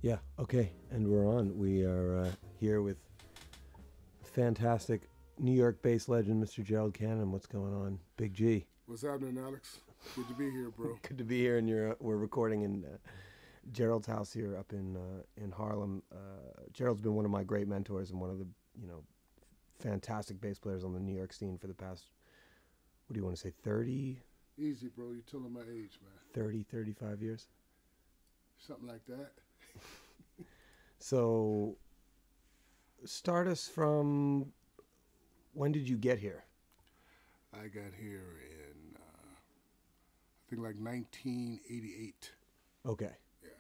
Yeah, okay, and we're on. We are here with fantastic New York-based legend, Mr. Gerald Cannon. What's going on, Big G? What's happening, Alex? Good to be here, bro. Good to be here, and we're recording in Gerald's house here up in Harlem. Gerald's been one of my great mentors and one of the fantastic bass players on the New York scene for the past, what do you want to say, 30? Easy, bro. You're telling my age, man. 30, 35 years. Something like that. So, start us from, when did you get here? I got here in, I think like 1988. Okay. Yeah.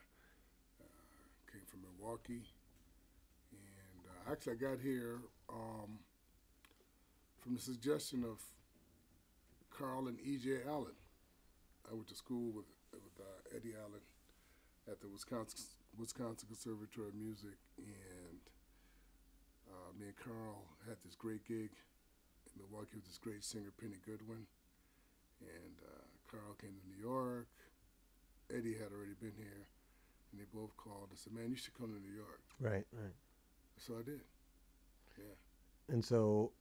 Came from Milwaukee. And actually I got here from the suggestion of Carl and E.J. Allen. I went to school with Eddie Allen at the Wisconsin Conservatory of Music, and me and Carl had this great gig in Milwaukee with this great singer, Penny Goodwin. And Carl came to New York. Eddie had already been here, and they both called and said, "Man, you should come to New York." Right, right. So I did. Yeah. And so,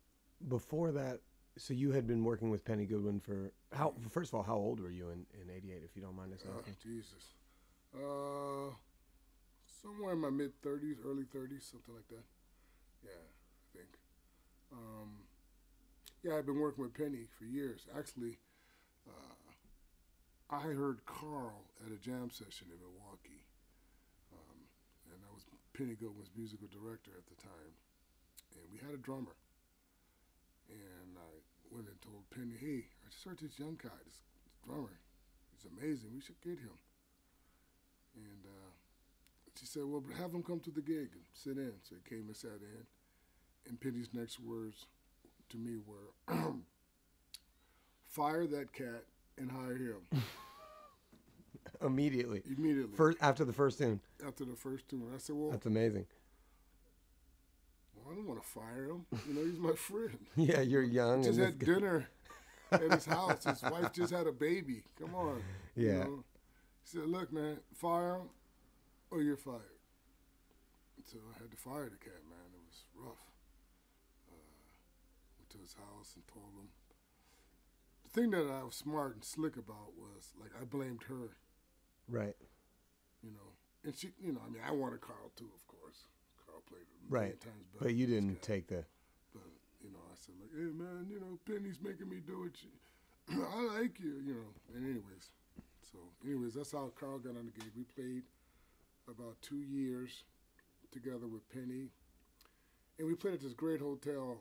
before that, so you had been working with Penny Goodwin for First of all, how old were you in '88, if you don't mind us asking? Jesus. Somewhere in my mid-30s, early 30s, something like that. Yeah, I think. Yeah, I've been working with Penny for years. Actually, I heard Carl at a jam session in Milwaukee, and I was Penny Goodwin's musical director at the time, and we had a drummer. And I went and told Penny, "Hey, I just heard this young guy, this drummer. He's amazing. We should get him." And she said, "Well, have him come to the gig and sit in." So he came and sat in. And Penny's next words to me were, "Fire that cat and hire him." Immediately. After the first tune. After the first tune. I said, "Well, that's amazing." Well, I don't want to fire him. He's my friend. Yeah, you're young. We just had dinner at his house. His wife just had a baby. Come on. Yeah. He said, "Look, man, fire him or you're fired." So I had to fire the cat, man. It was rough. Went to his house and told him. The thing that I was smart and slick about was, like, I blamed her. Right. And she, I wanted Carl too, of course. Carl played a million times better. But you didn't take the... But, I said, like, "Hey, man, Penny's making me do it. I like you, And anyways, that's how Carl got on the gig. We played about 2 years together with Penny. And we played at this great hotel,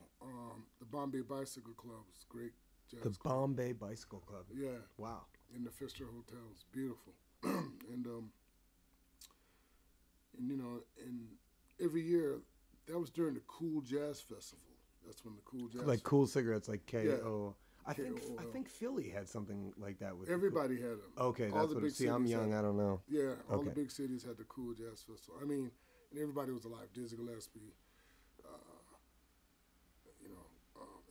the Bombay Bicycle Club. It's a great jazz club. The Bombay Bicycle Club? Yeah. Wow. In the Pfister Hotel. It's beautiful. and every year, that was during the Cool Jazz Festival. That's when the Cool Jazz... Like Cool Cigarettes, like K.O. Yeah. I think Philly had something like that with... Everybody had them. Okay, that's what... See, I'm young, I don't know. Yeah, all the big cities had the Cool Jazz Festival. And everybody was alive. Dizzy Gillespie,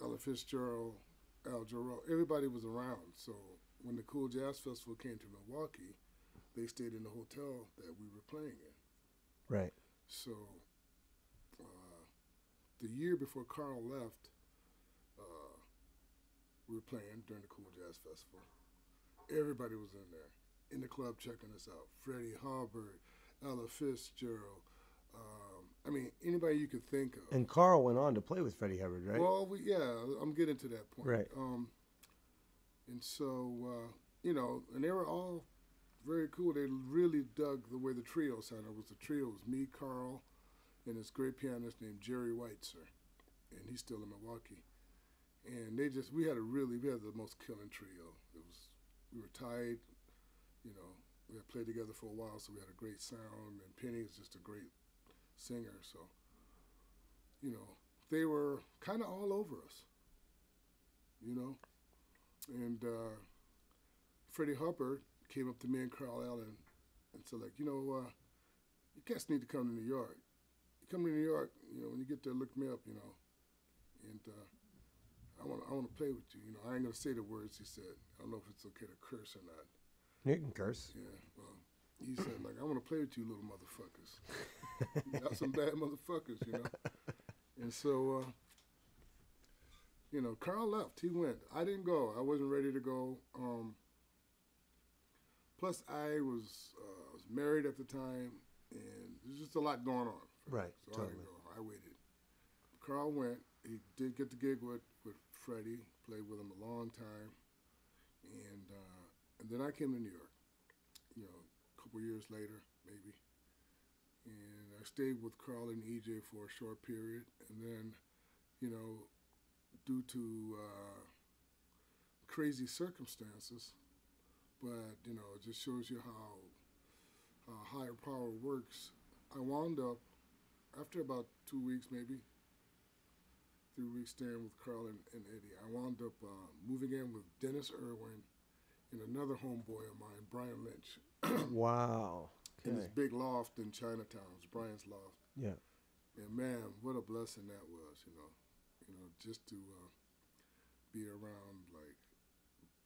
Ella Fitzgerald, Al Jarreau. Everybody was around. So when the Cool Jazz Festival came to Milwaukee, they stayed in the hotel that we were playing in. Right. So the year before Carl left, we were playing during the Cool Jazz Festival. Everybody was in there, in the club checking us out. Freddie Hubbard, Ella Fitzgerald, anybody you could think of. And Carl went on to play with Freddie Hubbard, right? Well, I'm getting to that point. Right. And so, and they were all very cool. They really dug the way the trio sounded. It was a trio. It was me, Carl, and this great pianist named Jerry Weitzer, and he's still in Milwaukee. And we had the most killing trio. We were tied, we had played together for a while, so we had a great sound, and Penny is just a great singer, so, they were kind of all over us, and Freddie Hubbard came up to me and Carl Allen and said, like, you guys need to come to New York. You come to New York, when you get there, look me up, and I want to play with you. I ain't going to say the words he said. I don't know if it's okay to curse or not. You can curse. Yeah, well, he said, like, I want to play with you little motherfuckers. Y'all some bad motherfuckers, you know. And so, Carl left. He went. I didn't go. I wasn't ready to go. Plus, I was married at the time, and there's just a lot going on. Right. So Totally. I didn't go. I waited. Carl went. He did get the gig with Freddie. Played with him a long time, and then I came to New York. A couple years later, maybe. And I stayed with Carl and EJ for a short period, and then, due to crazy circumstances, but it just shows you how higher power works. I wound up after about 2 weeks, maybe 3 weeks staying with Carl and Eddie. I wound up moving in with Dennis Irwin and another homeboy of mine, Brian Lynch. Wow. In this big loft in Chinatown. It's Brian's loft. Yeah. And man, what a blessing that was, just to be around like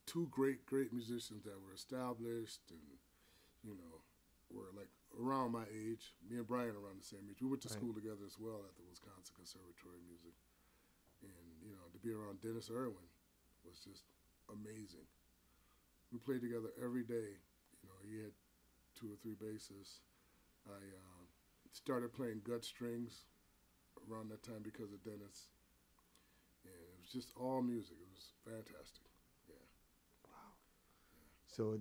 two great musicians that were established and, were like around my age. Me and Brian around the same age. We went to school together as well at the Wisconsin Conservatory of Music. And, to be around Dennis Irwin was just amazing. We played together every day. He had 2 or 3 basses. I started playing gut strings around that time because of Dennis. And it was just all music. It was fantastic. Yeah. Wow. So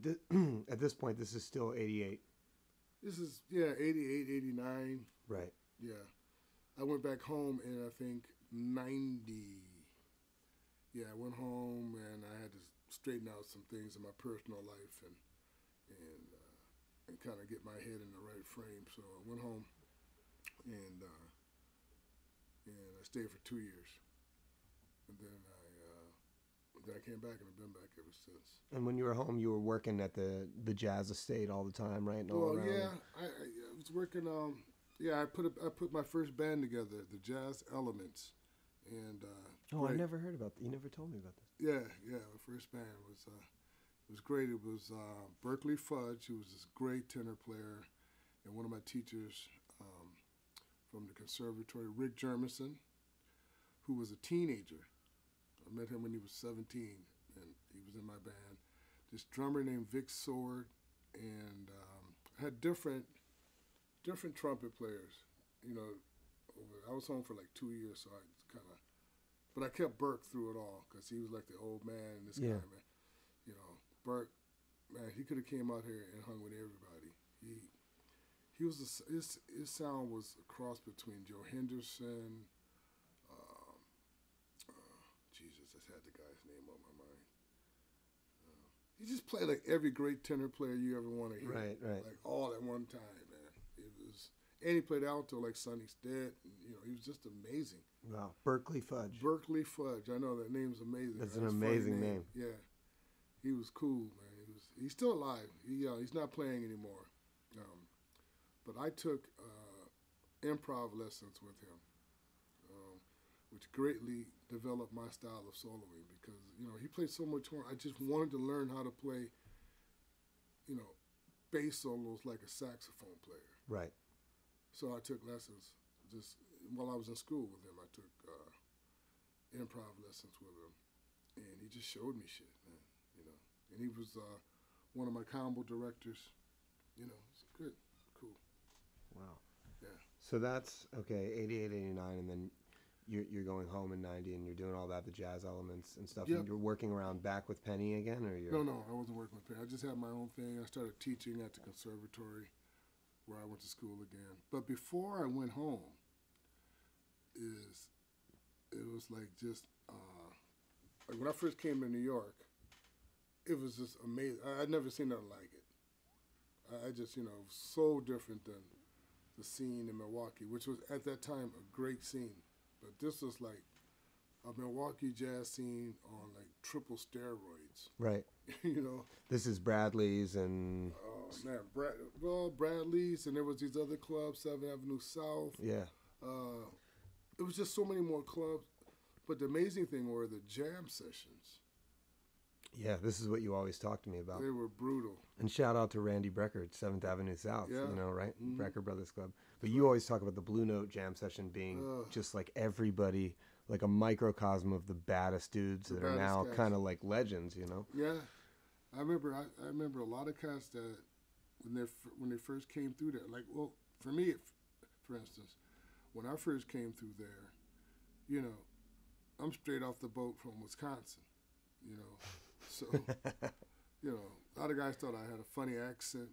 at this point, this is still 88. This is, 88, 89. Right. Yeah. I went back home in, I think, 90. Yeah, I went home and I had to straighten out some things in my personal life and kind of get my head in the right frame. So I went home and I stayed for 2 years, and then I came back and I've been back ever since. And when you were home, you were working at the jazz estate all the time, right? And all around. Yeah, I was working. I put my first band together, the Jazz Elements, and I never heard about that. You never told me about this. Yeah. My first band was great. It was Berkeley Fudge, who was this great tenor player, and one of my teachers from the conservatory, Rick Jermison, who was a teenager. I met him when he was 17, and he was in my band. This drummer named Vic Sword, and had different trumpet players. I was home for like 2 years, so but I kept Burke through it all because he was like the old man in this guy, man. Burke, man, he could have came out here and hung with everybody. He was his sound was a cross between Joe Henderson. Jesus, I had the guy's name on my mind. He just played like every great tenor player you ever want to hear. Right. Like all at one time, man. And he played alto like Sonny Stitt. He was just amazing. Wow, Berkeley Fudge. Berkeley Fudge. I know that name's amazing. That's an amazing name. Yeah, he was cool, man. He's still alive. He's not playing anymore. But I took improv lessons with him, which greatly developed my style of soloing because he played so much horn. I just wanted to learn how to play, bass solos like a saxophone player. Right. So I took lessons just while I was in school with him. I took improv lessons with him, and he just showed me shit, man. And he was one of my combo directors. It's good, cool. Wow. Yeah. So that's okay, 88, 89, and then you're going home in 90, and you're doing all that, the jazz elements and stuff. Yep. And you're working around back with Penny again, or you're? No, I wasn't working with Penny. I just had my own thing. I started teaching at the conservatory, where I went to school again. But before I went home, it was like just like when I first came to New York, it was just amazing. I'd never seen nothing like it. I just so different than the scene in Milwaukee, which was at that time a great scene. But this was like a Milwaukee jazz scene on like triple steroids. Right. This is Bradley's and. Oh man, Bradley's, and there was these other clubs, 7th Avenue South. Yeah. It was just so many more clubs. But the amazing thing were the jam sessions. Yeah, this is what you always talk to me about. They were brutal. And shout out to Randy Brecker, 7th Avenue South, Yeah. you know, right? Mhm. Brecker Brothers Club. But you always talk about the Blue Note jam session being just like everybody, like a microcosm of the baddest dudes that are now kind of like legends, you know? Yeah. I remember a lot of cats that when they first came through there, like, well, for me, for instance, when I first came through there, you know, I'm straight off the boat from Wisconsin, you know, so you know, a lot of guys thought I had a funny accent,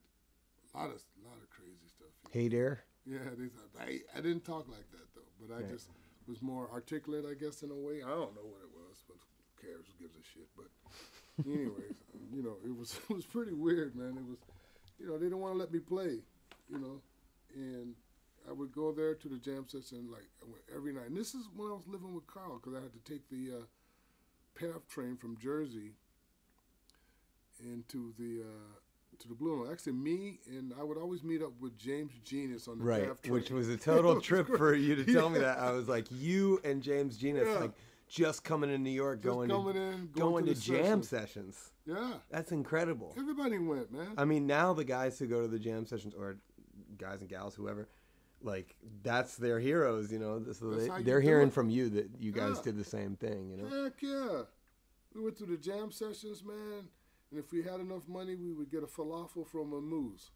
a lot of crazy stuff. Hey there. Yeah, they thought I didn't talk like that though, but I just was more articulate, I guess, in a way. I don't know what it was, but who cares? Who gives a shit? But anyways, you know, it was pretty weird, man. It was, you know, they didn't want to let me play, you know, and I would go there to the jam session like every night. And this is when I was living with Carl, because I had to take the PATH train from Jersey into the to the Blue Note. Actually, me and I would always meet up with James Genius on the PATH train. Which was a total trip for you to tell me that. I was like, you and James Genius, like just coming to New York, going to jam sessions. Yeah, that's incredible. Everybody went, man. I mean, now the guys who go to the jam sessions, or guys and gals, whoever, like that's their heroes, you know. So they're hearing from you that you guys did the same thing, you know. Heck yeah, we went to the jam sessions, man. And if we had enough money, we would get a falafel from a moose.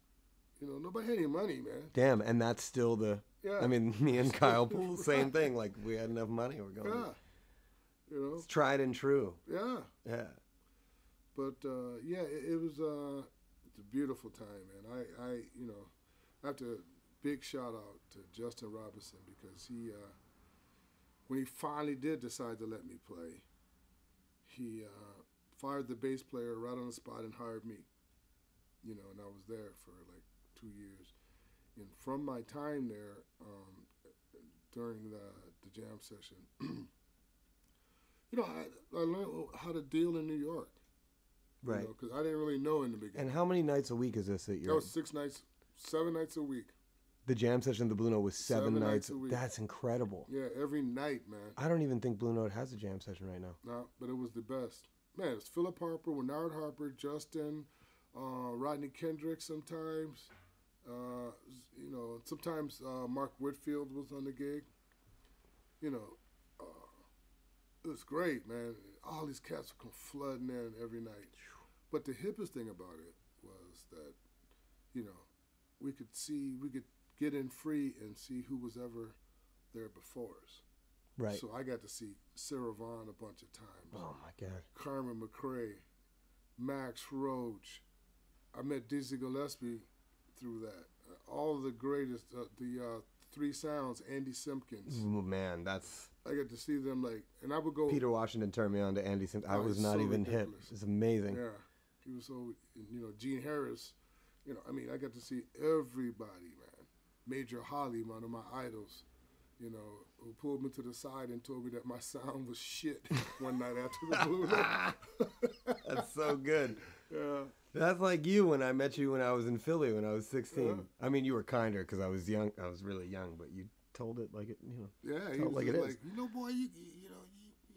You know, nobody had any money, man. Damn, and that's still the. Yeah. I mean, me and Kyle Poole, same thing. Like we had enough money, we're going. Yeah. You know. It's tried and true. Yeah. Yeah. But yeah, it was it's a beautiful time, man. I you know, I have to big shout out to Justin Robinson, because he when he finally did decide to let me play, he fired the bass player right on the spot and hired me. You know, and I was there for like 2 years. And from my time there, during the jam session, you know, I learned how to deal in New York. Right. Because I didn't really know in the beginning. And how many nights a week is this that you're? That was 6 nights, 7 nights a week. The jam session, the Blue Note, was 7 nights a week. That's incredible. Yeah, every night, man. I don't even think Blue Note has a jam session right now. No, but it was the best. Man, it's Philip Harper, Bernard Harper, Justin, Rodney Kendrick sometimes. You know, sometimes Mark Whitfield was on the gig. You know, it was great, man. All these cats would come flooding in every night. But the hippest thing about it was that, you know, we could get in free and see who was ever there before us. Right. So I got to see Sarah Vaughan a bunch of times. Oh my God. Carmen McRae, Max Roach. I met Dizzy Gillespie through that. All the greatest, the Three Sounds, Andy Simpkins. Oh, man, that's. I got to see them and I would go. Peter Washington turned me on to Andy Simpkins. I was not so even ridiculous. Hip. It's amazing. Yeah, he was so. You know, Gene Harris. You know, I mean, I got to see everybody, man. Major Holly, one of my idols. You know, who pulled me to the side and told me that my sound was shit one night after the Blue Note. That's so good. Yeah. That's like you when I met you when I was in Philly when I was 16. I mean, you were kinder because I was young. I was really young, but you told it like it, you know. Yeah, he was like, you know, boy, you know,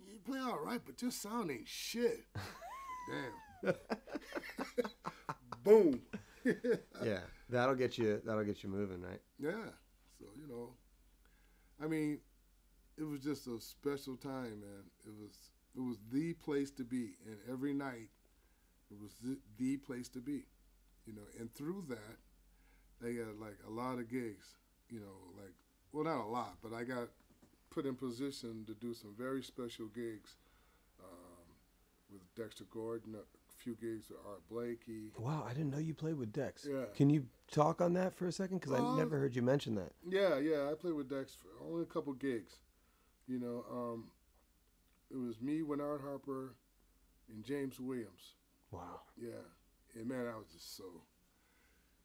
you play all right, but your sound ain't shit. Damn. Boom. Yeah, that'll get you moving, right? Yeah. So, you know, I mean, it was just a special time, man. It was the place to be, and every night it was the place to be, you know. And through that, they got like a lot of gigs, you know, like, well, not a lot, but I got put in position to do some very special gigs with Dexter Gordon, a few gigs with Art Blakey. Wow, I didn't know you played with Dex. Yeah. Can you talk on that for a second? Because I never heard you mention that. Yeah, I played with Dex for only a couple gigs. You know, it was me, Bernard Harper, and James Williams. Wow. Yeah. And, man, I was just so,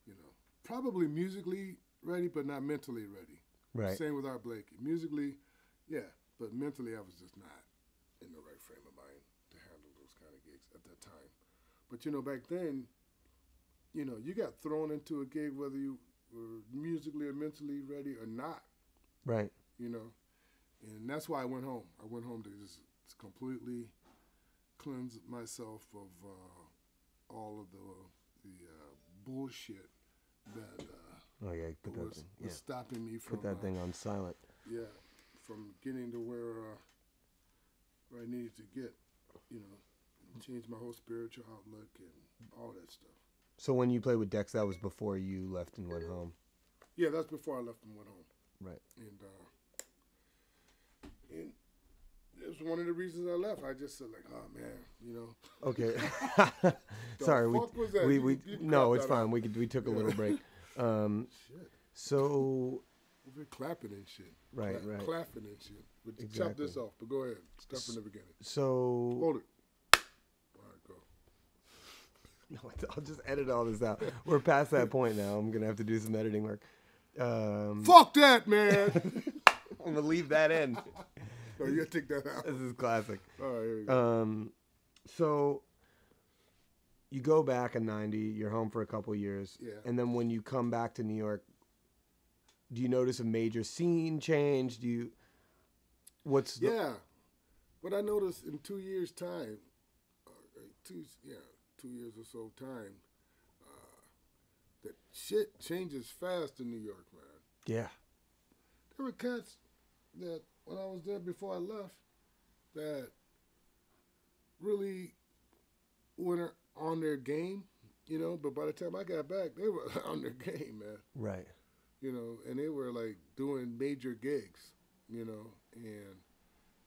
you know, probably musically ready, but not mentally ready. Right. Same with Art Blakey. Musically, yeah, but mentally I was just not in the right frame of mind to handle those kind of gigs at that time. But, you know, back then, you know, you got thrown into a gig whether you were musically or mentally ready or not. Right. You know, and that's why I went home. I went home to just completely cleanse myself of all of the bullshit that Oh yeah, put that was, thing. was Yeah, stopping me from put that thing on silent. yeah, from getting to where I needed to get, you know, change my whole spiritual outlook and all that stuff. So when you played with Dex, that was before you left and went home. Yeah, that's before I left and went home. Right. And it was one of the reasons I left. I just said like, oh man, you know. Okay. The Sorry, fuck was that? we You can no, crop it's that fine. out. We took a little break. Shit. So We're clapping and shit. right. Clapping and shit. But Exactly. chop this off, but go ahead. Start from the beginning. So Hold it. All right, go. no, I'll just edit all this out. We're past that point now. I'm gonna have to do some editing work. Fuck that, man. I'm gonna leave that in. No, you gotta take that out. This is classic. All right, here we go. So you go back in '90. You're home for a couple years, Yeah. and then when you come back to New York, do you notice a major scene change? Do you? What's the, Yeah. What I noticed in 2 years' time, 2 years or so time, that shit changes fast in New York, man. Yeah. There were cats that when I was there before I left that really went on their game, you know, but by the time I got back, they were on their game, man. Right. You know, and they were like doing major gigs, you know, and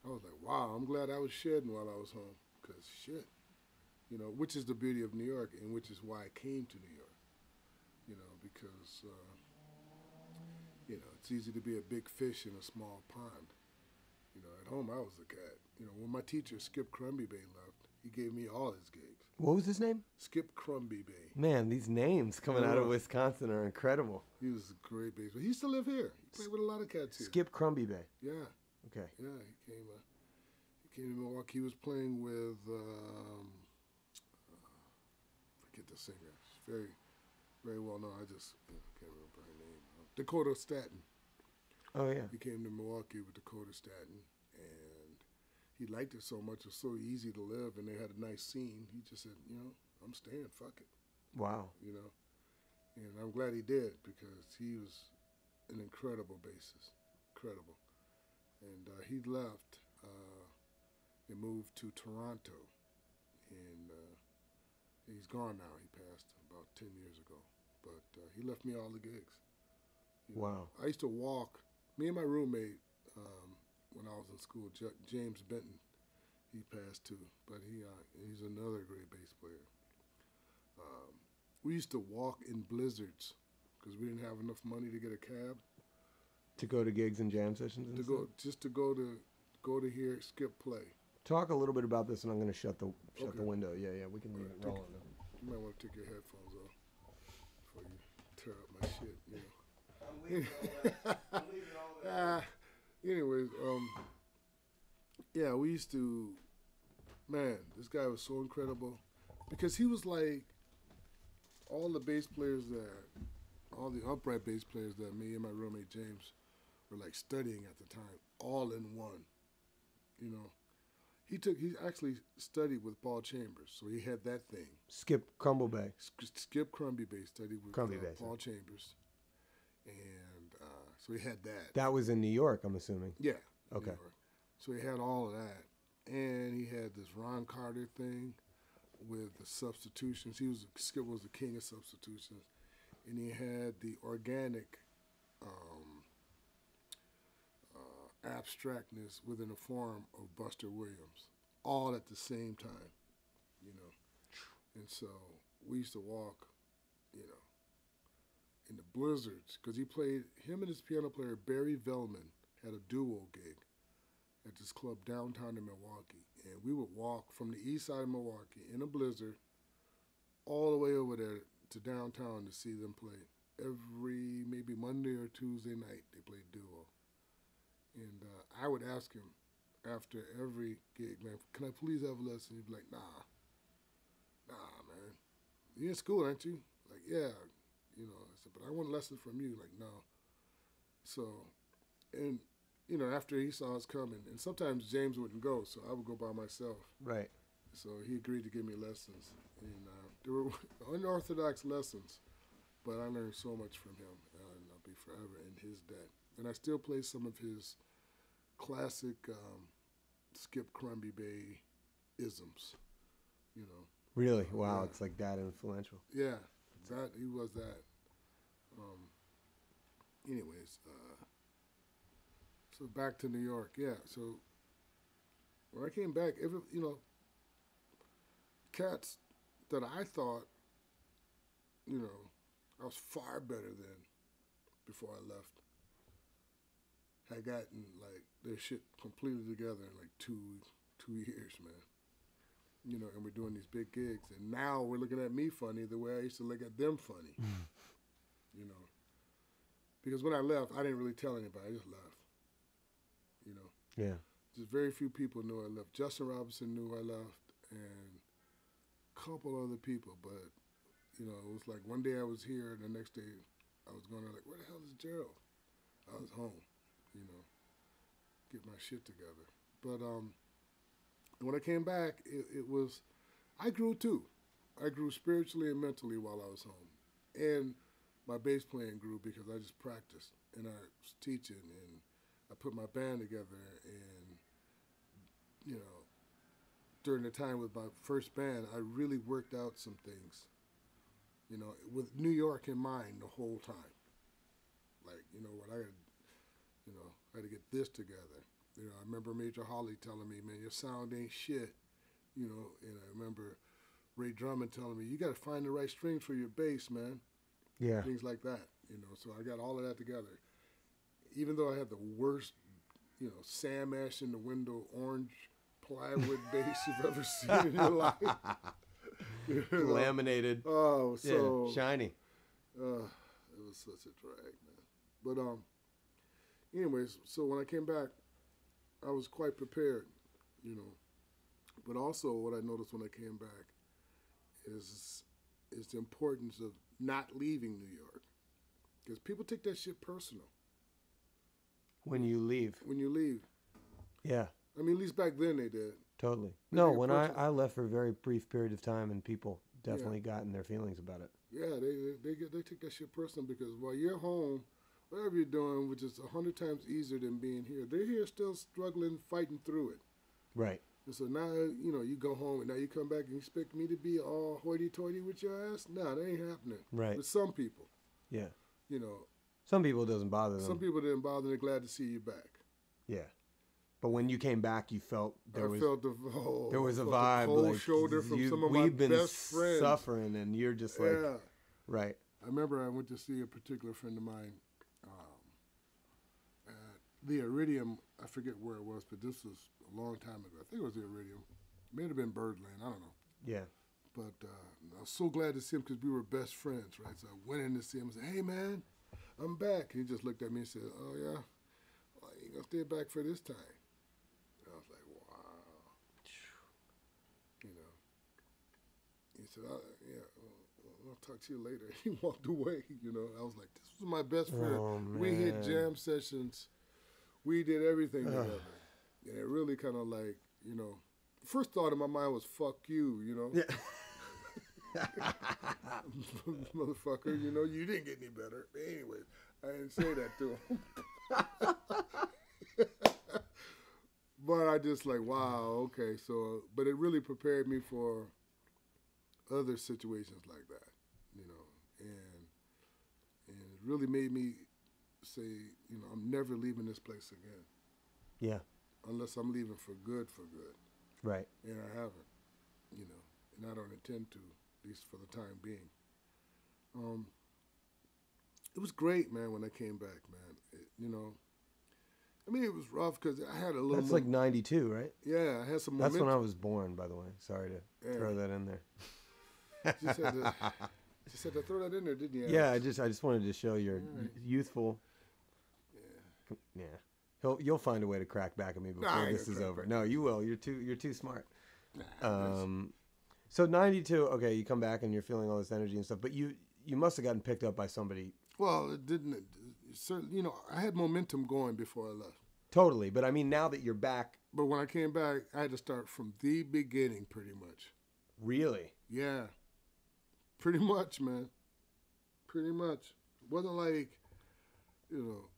I was like, wow, I'm glad I was shedding while I was home, because shit, you know, which is the beauty of New York and which is why I came to New York, you know, because, you know, it's easy to be a big fish in a small pond. You know, at home I was a cat. You know, when my teacher, Skip Crumby Bay, left, he gave me all his gigs. What was his name? Skip Crumby Bay. Man, these names coming out of Wisconsin are incredible. He was a great bassman. He used to live here. He played with a lot of cats here. Skip Crumby Bay. Yeah. Okay. Yeah, he came to Milwaukee. He was playing with, forget the singer. She's very, very well known. I just can't remember her name. Dakota Staton. Oh yeah. He came to Milwaukee with Dakota Staton, and he liked it so much. It was so easy to live, and they had a nice scene. He just said, you know, I'm staying. Fuck it. Wow. You know, and I'm glad he did, because he was an incredible bassist. Incredible. And he left and moved to Toronto, and he's gone now. He passed about 10 years ago, but he left me all the gigs. You know, Wow. I used to walk. Me and my roommate, when I was in school, James Benton, he passed too, but he's another great bass player. We used to walk in blizzards because we didn't have enough money to get a cab. To go to gigs and jam sessions and stuff? To go to hear Skip play. Talk a little bit about this, and I'm going to shut the Okay. window. Yeah, we can leave it rolling now. You might want to take your headphones off before you tear up my shit, you know. I'm leaving all that. Anyways, yeah, we used to, man, this guy was so incredible, because he was like all the bass players all the upright bass players that me and my roommate James were like studying at the time, all in one, you know. He actually studied with Paul Chambers, so he had that thing. Skip Crumble Bay. Crumby Bay studied with Crumby Bay, Paul Chambers, and so he had that. That was in New York, I'm assuming. Yeah. Okay. New York. So he had all of that, and he had this Ron Carter thing with the substitutions. Skip was the king of substitutions, and he had the organic abstractness within the form of Buster Williams, all at the same time, you know. And so we used to walk, you know, in the blizzards, because him and his piano player Barry Vellman had a duo gig at this club downtown in Milwaukee, and we would walk from the east side of Milwaukee in a blizzard all the way over there to downtown to see them play. Every maybe Monday or Tuesday night they played duo. And I would ask him after every gig, man, can I please have a lesson? He'd be like, nah, man. You're in school, aren't you? Like, yeah. You know, I said, but I want a lesson from you. Like, no. So, and, you know, after he saw us coming, and sometimes James wouldn't go, so I would go by myself. Right. So he agreed to give me lessons, and they were unorthodox lessons, but I learned so much from him, and I'll be forever in his debt. And I still play some of his classic Skip Crumby Bay isms, you know. Really? Wow, Yeah. it's like that influential. Yeah, that he was that. Anyways, so back to New York. Yeah, so when I came back, cats that I thought, I was far better than before I left, had gotten like their shit completely together in like two years, man. And we're doing these big gigs, and now we're looking at me funny the way I used to look at them funny. Because when I left, I didn't really tell anybody. I just left. Yeah. Just very few people knew I left. Justin Robinson knew I left, and a couple other people. But it was like one day I was here, and the next day I was going like, where the hell is Gerald? I was home. Get my shit together. But when I came back, it was, I grew too. I grew spiritually and mentally while I was home. And my bass playing grew because I just practiced. And I was teaching, and I put my band together. And, during the time with my first band, I really worked out some things, with New York in mind the whole time. Like, what I had to get this together. I remember Major Holly telling me, man, your sound ain't shit. And I remember Ray Drummond telling me, you got to find the right strings for your bass, man. Yeah. Things like that, So I got all of that together. Even though I had the worst, Sam Ash in the window, orange plywood bass you've ever seen in your life. Laminated. Oh, so. Yeah, shiny. It was such a drag, man. But, anyways, so when I came back, I was quite prepared, But also what I noticed when I came back is the importance of not leaving New York. Because people take that shit personal. When you leave. When you leave. Yeah. I mean, at least back then they did. Totally. They No, take it when personal. I left for a very brief period of time, and people definitely got in their feelings about it. Yeah, they take that shit personal because while you're home, whatever you're doing, which is 100 times easier than being here, they're here still struggling, fighting through it. Right. And so now, you go home and now you come back and you expect me to be all hoity-toity with your ass? No, that ain't happening. Right. With some people. Yeah. You know. Some people it doesn't bother them. Some people didn't bother. They're glad to see you back. Yeah. But when you came back, you felt there was a felt vibe. The cold like shoulder from some of my we've been best friends. suffering, and you're just like, yeah. Right. I remember I went to see a particular friend of mine at the Iridium. I forget where it was, but this was a long time ago. I think it was the Iridium. It may have been Birdland. I don't know. Yeah. But I was so glad to see him because we were best friends, right? So I went in to see him and said, "Hey, man, I'm back." And he just looked at me and said, "Oh, yeah? Well, you going to stay back for this time?" And I was like, wow. You know. He said, "Yeah, I'll talk to you later." He walked away, you know. I was like, this was my best friend. Oh, man. We hit jam sessions. We did everything together. And it really kind of like, you know, first thought in my mind was, fuck you, you know. Yeah. Motherfucker, you know, you didn't get any better. But anyways, I didn't say that to him. But I just like, wow, okay. So, but it really prepared me for other situations like that, you know. And it really made me say, you know, I'm never leaving this place again. Yeah. Unless I'm leaving for good. Right. And I haven't, you know, and I don't intend to, at least for the time being. It was great, man, when I came back, man. You know, I mean, it was rough because I had a little... That's like 92, right? Yeah, I had some That's momentum. when I was born, by the way. Sorry to throw that in there. Just had to throw that in there, didn't you? Yeah, I just wanted to show your youthful... Yeah. You'll find a way to crack back at me before this is over. No, you will. You're too smart. So 92, okay, you come back and you're feeling all this energy and stuff, but you must have gotten picked up by somebody. Well, it didn't. Certainly, you know, I had momentum going before I left. Totally, but I mean, now that you're back But when I came back, I had to start from the beginning, pretty much. Really? Yeah, pretty much, man. Pretty much. It wasn't like,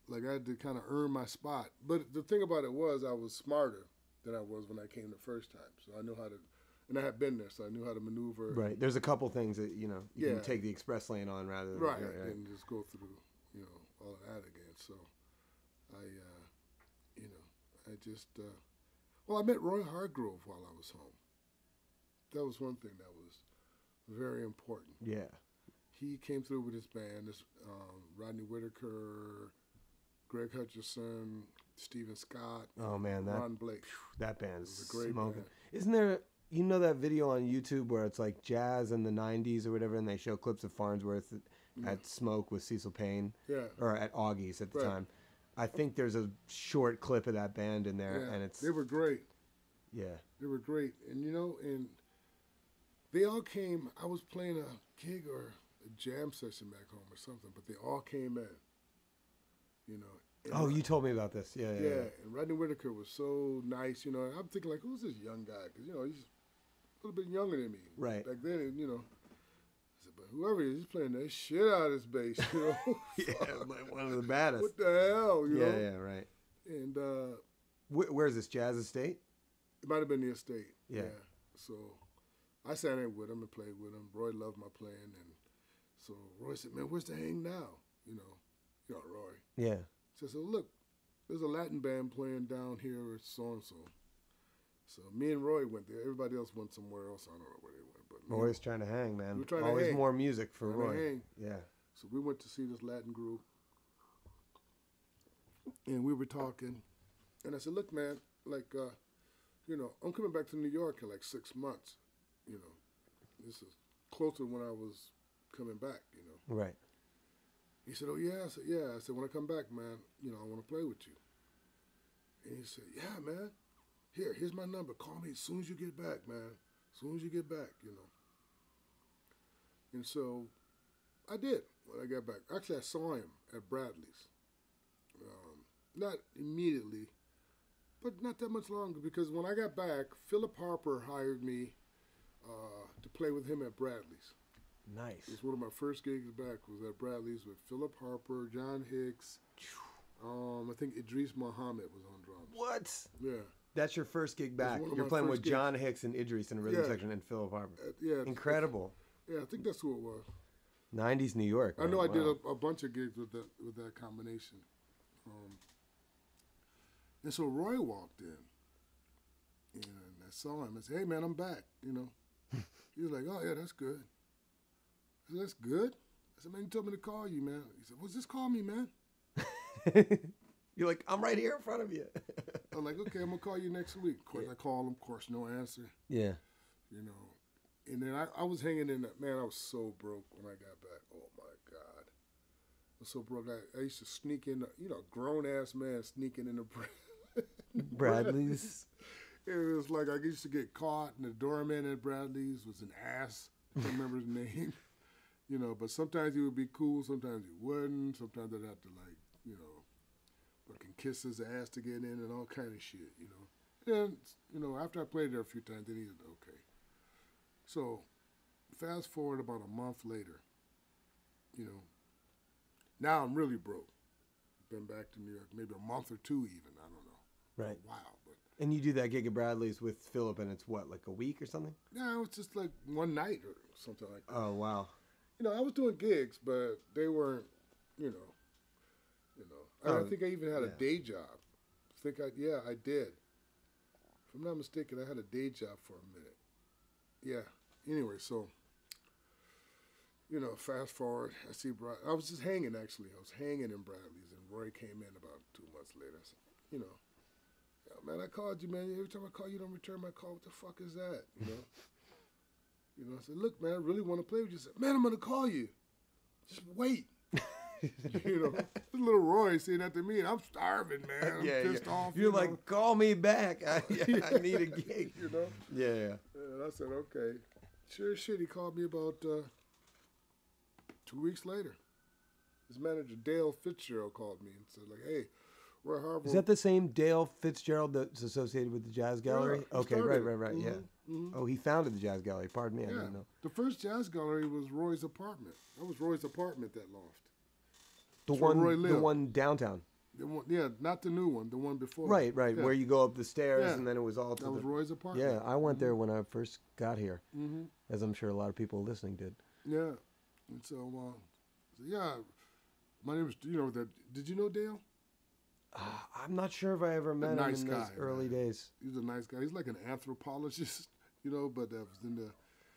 like I had to kind of earn my spot. But the thing about it was, I was smarter than I was when I came the first time. So I knew how to, and I had been there, so I knew how to maneuver. Right. There's a couple things that you can take the express lane on rather than right, and just go through, all of that again. So I, I just, I met Roy Hargrove while I was home. That was one thing that was very important. Yeah. He came through with his band. This Rodney Whitaker, Greg Hutcherson, Stephen Scott. Oh man, Ron Blake. That band's a great smoking. band. Isn't there? That video on YouTube where it's like jazz in the '90s or whatever, and they show clips of Farnsworth at Smoke with Cecil Payne, or at Augie's at the time. I think there's a short clip of that band in there, and they were great. Yeah, they were great, and and they all came. I was playing a gig or a jam session back home or something, but they all came in. Oh, you told me about this. Yeah. And Rodney Whitaker was so nice. I'm thinking like, who's this young guy? Because he's a little bit younger than me. Right. Back then, I said, but whoever he is, he's playing that shit out of his bass. Yeah, like one of the baddest. What the hell? Yeah, right. And where's this, Jazz Estate? it might have been the Estate. Yeah. So I sat in with him and played with him. Roy loved my playing, and so Roy said, "Man, where's the hang now?" Roy. Yeah. So look, there's a Latin band playing down here at so-and-so. So me and Roy went there. Everybody else went somewhere else. I don't know where they went. But Roy's trying to hang, man. We were trying Always to hang. more music for Trying to Roy. hang. Yeah. So we went to see this Latin group. And we were talking. And I said, look, man, like, I'm coming back to New York in like 6 months. This is closer to when I was coming back, Right. He said, oh, yeah? I said, yeah. I said, when I come back, man, I want to play with you. And he said, yeah, man. Here's my number. Call me as soon as you get back, man. As soon as you get back, And so I did when I got back. Actually, I saw him at Bradley's. Not immediately, but not that much longer, because when I got back, Philip Harper hired me to play with him at Bradley's. Nice. It was one of my first gigs back, was at Bradley's with Philip Harper, John Hicks. I think Idris Muhammad was on drums. What? Yeah. That's your first gig back. You're playing with John Hicks and Idris in the rhythm section and Philip Harper. Yeah. Incredible. Yeah, I think that's who it was. 90s New York. Man. I know I did a bunch of gigs with that combination. And so Roy walked in, and I saw him. I said, hey, man, I'm back, He was like, oh, yeah, that's good. I said, that's good? I said, man, you told me to call you, man. He said, well, just call me, man. You're like, I'm right here in front of you. I'm like, okay, I'm going to call you next week. Of course, I call him. Of course, no answer. Yeah. And then I was hanging in that. Man, I was so broke when I got back. Oh, my God. I was so broke. I used to sneak in, grown-ass man sneaking in the Bradley's. It was like I used to get caught, and the doorman at Bradley's was an ass. I can't remember his name. But sometimes he would be cool, sometimes he wouldn't. Sometimes I'd have to, fucking kiss his ass to get in and all kind of shit, And, after I played there a few times, then he said, okay. So, fast forward about a month later, now I'm really broke. Been back to New York maybe a month or two even, I don't know. Right. Wow. But And you do that gig at Bradley's with Philip, and it's what, like a week or something? yeah, it was just like one night or something like that. Oh, wow. I was doing gigs, but they weren't, I think I even had a day job. I did. If I'm not mistaken, I had a day job for a minute. Yeah. Anyway, so, fast forward, I see I was just hanging, actually. I was hanging in Bradley's, and Roy came in about 2 months later. I said, yeah, man, I called you, man. Every time I call you, don't return my call. What the fuck is that, I said, look, man, I really want to play with you. I said, man, I'm going to call you. Just wait. Little Roy saying that to me, and I'm starving, man. I'm pissed off. You're like, call me back. I need a gig. Yeah. And I said, okay. Sure as shit, he called me about 2 weeks later. His manager, Dale Fitzgerald, called me and said, like, hey, Roy Hargrove. Is that the same Dale Fitzgerald that's associated with the Jazz Gallery? he Okay, started right. it. Yeah. Oh, he founded the Jazz Gallery. Pardon me, I Yeah. didn't know. The first Jazz Gallery was Roy's apartment. That was Roy's apartment, that loft. The That's where Roy the lived. one downtown. The one, not the new one, the one before. Right, Yeah. where you go up the stairs Yeah. and then it was all to That was the... Roy's apartment. Yeah, I went there when I first got here, Mm-hmm. as I'm sure a lot of people listening did. Yeah. And so yeah, my name is, did you know Dale? I'm not sure if I ever met nice him in guy, those early man. days. He's a nice guy. He's like an anthropologist, but was in the,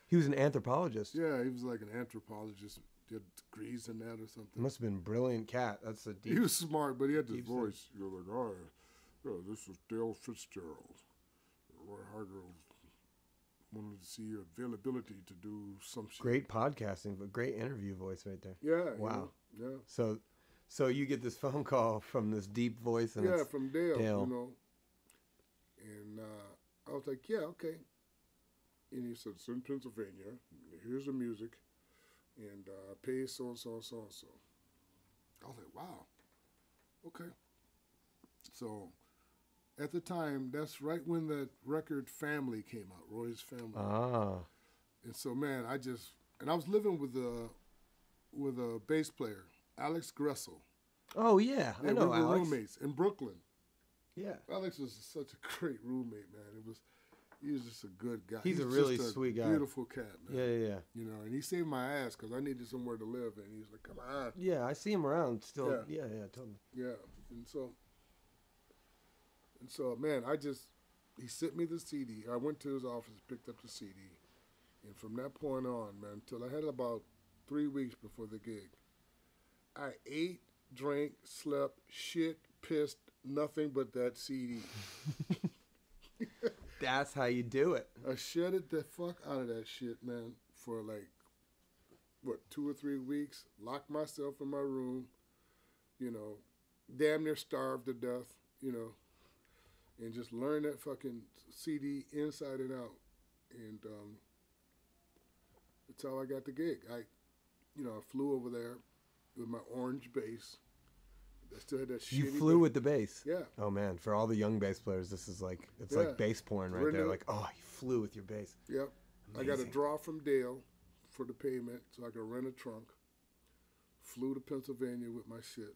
He was an anthropologist. yeah, he was like an anthropologist, did degrees in that or something. He must have been a brilliant cat. That's a deep... He was smart, but he had this deep voice. Like, oh, yeah, this is Dale Fitzgerald. Roy Hargrove wanted to see your availability to do some shit. Great podcasting, but great interview voice right there. Yeah. Wow. Yeah. So you get this phone call from this deep voice, and Yeah, it's from Dale, Dale. And I was like, yeah, okay. And he said, it's in Pennsylvania. Here's the music. And pay so and so and so and so. I was like, wow. Okay. So at the time, that's right when the record Family came out, Roy's Family. Ah. And so, man, I was living with a bass player, Alex Gressel. Oh yeah, I know we were Alex. roommates in Brooklyn. Yeah. Alex was such a great roommate, man. He was just a good guy. He's a just really sweet guy. Beautiful cat, man. Yeah. And he saved my ass because I needed somewhere to live, and he was like, "Come on." Yeah, I see him around still. Yeah. Yeah, totally. Yeah, and so, man, he sent me the CD. I went to his office, picked up the CD, and from that point on, man, until I had about 3 weeks before the gig, I ate, drank, slept, shit, pissed, nothing but that CD. That's how you do it. I shedded the fuck out of that shit, man, for like, 2 or 3 weeks. Locked myself in my room, damn near starved to death, and just learned that fucking CD inside and out. And that's how I got the gig. I flew over there with my orange bass. I still had that You shitty flew bass. with the bass. Yeah. Oh man, for all the young bass players, this is like it's Yeah. like bass porn right We're there. new. Like, oh, you flew with your bass. Yep. I got a Amazing. draw from Dale for the payment so I could rent a trunk. Flew to Pennsylvania with my shit.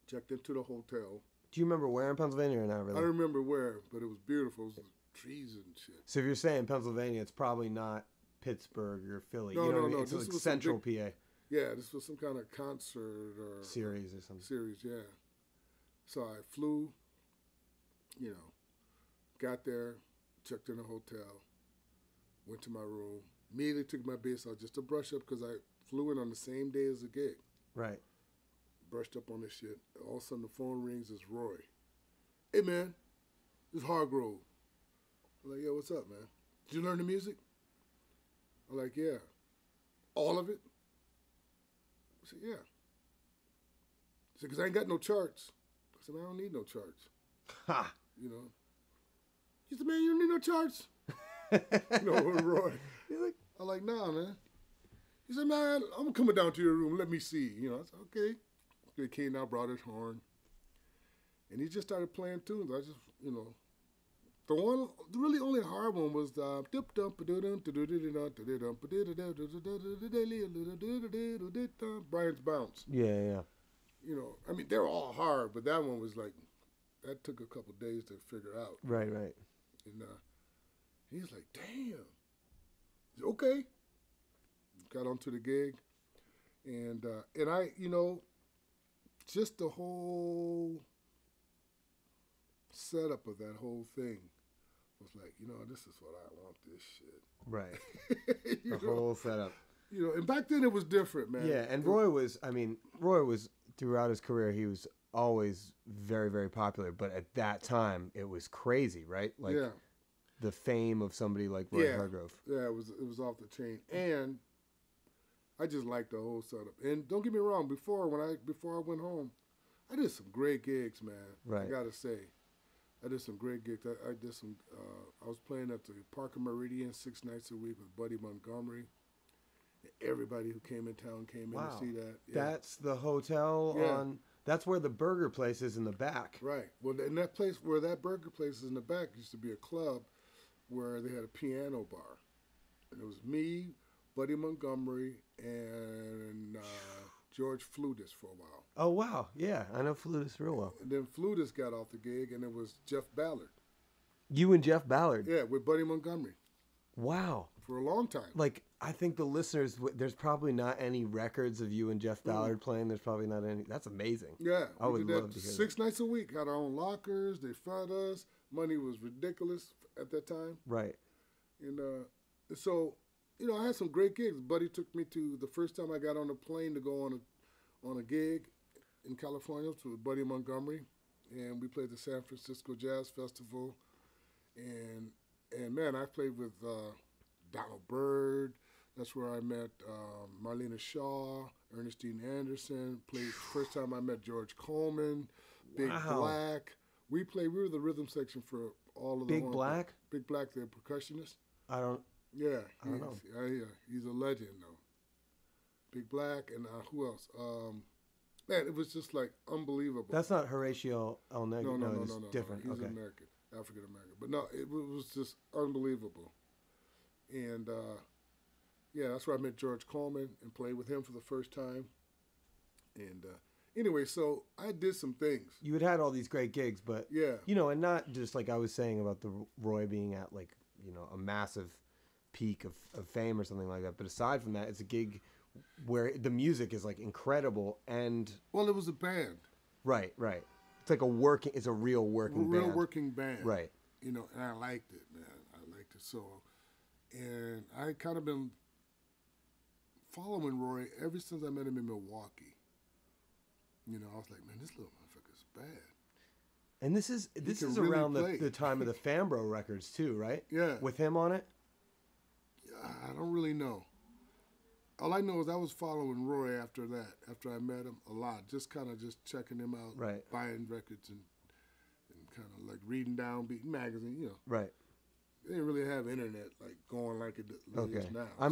Checked into the hotel. Do you remember where in Pennsylvania or not I really? don't remember where, but it was beautiful. It was trees and shit. So if you're saying Pennsylvania, it's probably not Pittsburgh or Philly. No, you know no, what I mean? no, It's this like was some central PA Yeah, this was some kind of concert or series or something. series, yeah. So I flew, got there, checked in a hotel, went to my room, immediately took my bass out just to brush up because I flew in on the same day as the gig. Right. Brushed up on this shit. All of a sudden the phone rings, it's Roy. Hey man, it's Hargrove. I'm like, yo, what's up, man? Did you learn the music? I'm like, yeah. All of it? I said, yeah. He said, because I ain't got no charts. I said, man, I don't need no charts. Ha! He said, man, you don't need no charts. Roy. I'm like, nah, man. He said, man, I'm coming down to your room. Let me see. I said, okay. He came out, brought his horn. And he just started playing tunes. I just, the really only hard one was the Brian's Bounce. Yeah. I mean, they're all hard, but that one was like, that took a couple days to figure out. Right. And he was like, damn. I said, okay. Got onto the gig. And I, just the whole setup of that whole thing was like, this is what I want this shit. Right. The whole setup. And back then it was different, man. Yeah, and Roy was throughout his career, he was always very, very popular. But at that time, it was crazy, right? Like the fame of somebody like Roy Hargrove. Yeah, it was off the chain. And I just liked the whole setup. And don't get me wrong, before I went home, I did some great gigs, man. Right. I gotta say. I did some great gigs. I did some I was playing at the Parker Meridian 6 nights a week with Buddy Montgomery. Everybody who came in town came in to see that. Yeah. That's the hotel Yeah. on That's where the burger place is in the back. Right. Well, in that place where that burger place is in the back used to be a club where they had a piano bar. And it was me, Buddy Montgomery, and George Flutis for a while. Oh, wow. Yeah, I know Flutis real well. And then Flutis got off the gig, and it was Jeff Ballard. You and Jeff Ballard? Yeah, with Buddy Montgomery. Wow. For a long time. Like, I think the listeners, there's probably not any records of you and Jeff Ballard playing. There's probably not any. That's amazing. Yeah. I would love to hear 6 nights a week. Had our own lockers. They fed us. Money was ridiculous at that time. Right. And so, you know, I had some great gigs. Buddy took me to the first time I got on a plane to go on a gig in California with Buddy Montgomery, and we played the San Francisco Jazz Festival, and man, I played with Donald Byrd. That's where I met Marlena Shaw, Ernestine Anderson. First time I met George Coleman, Big Black. We were the rhythm section for all of the Big Black? Big Black, the percussionist. I don't know. Yeah, he's a legend though. Big Black, and who else? Man, it was just like unbelievable. That's not Horatio El Negro. No, it's different. He's okay. American, African American. But no, it was just unbelievable. And yeah, that's where I met George Coleman and played with him for the first time. And anyway, so I did some things. You had all these great gigs, but yeah, you know, and not just like I was saying about the Roy being at like, you know, a massive peak of fame or something like that. But aside from that, it's a gig where the music is like incredible and well, it was a band. Right. It's like it's a real working band. Working band. Right. You know, and I liked it, man. I liked it so. And I kind of been following Roy ever since I met him in Milwaukee. You know, I was like, man, this little motherfucker's bad. And this is really around play. the time of the Fambro records too, right? Yeah. With him on it? I don't really know. All I know is I was following Roy after that, after I met him a lot, just kind of just checking him out, right. Buying records and kind of like reading Downbeat magazine, you know. Right. They didn't really have internet like going like it is now. I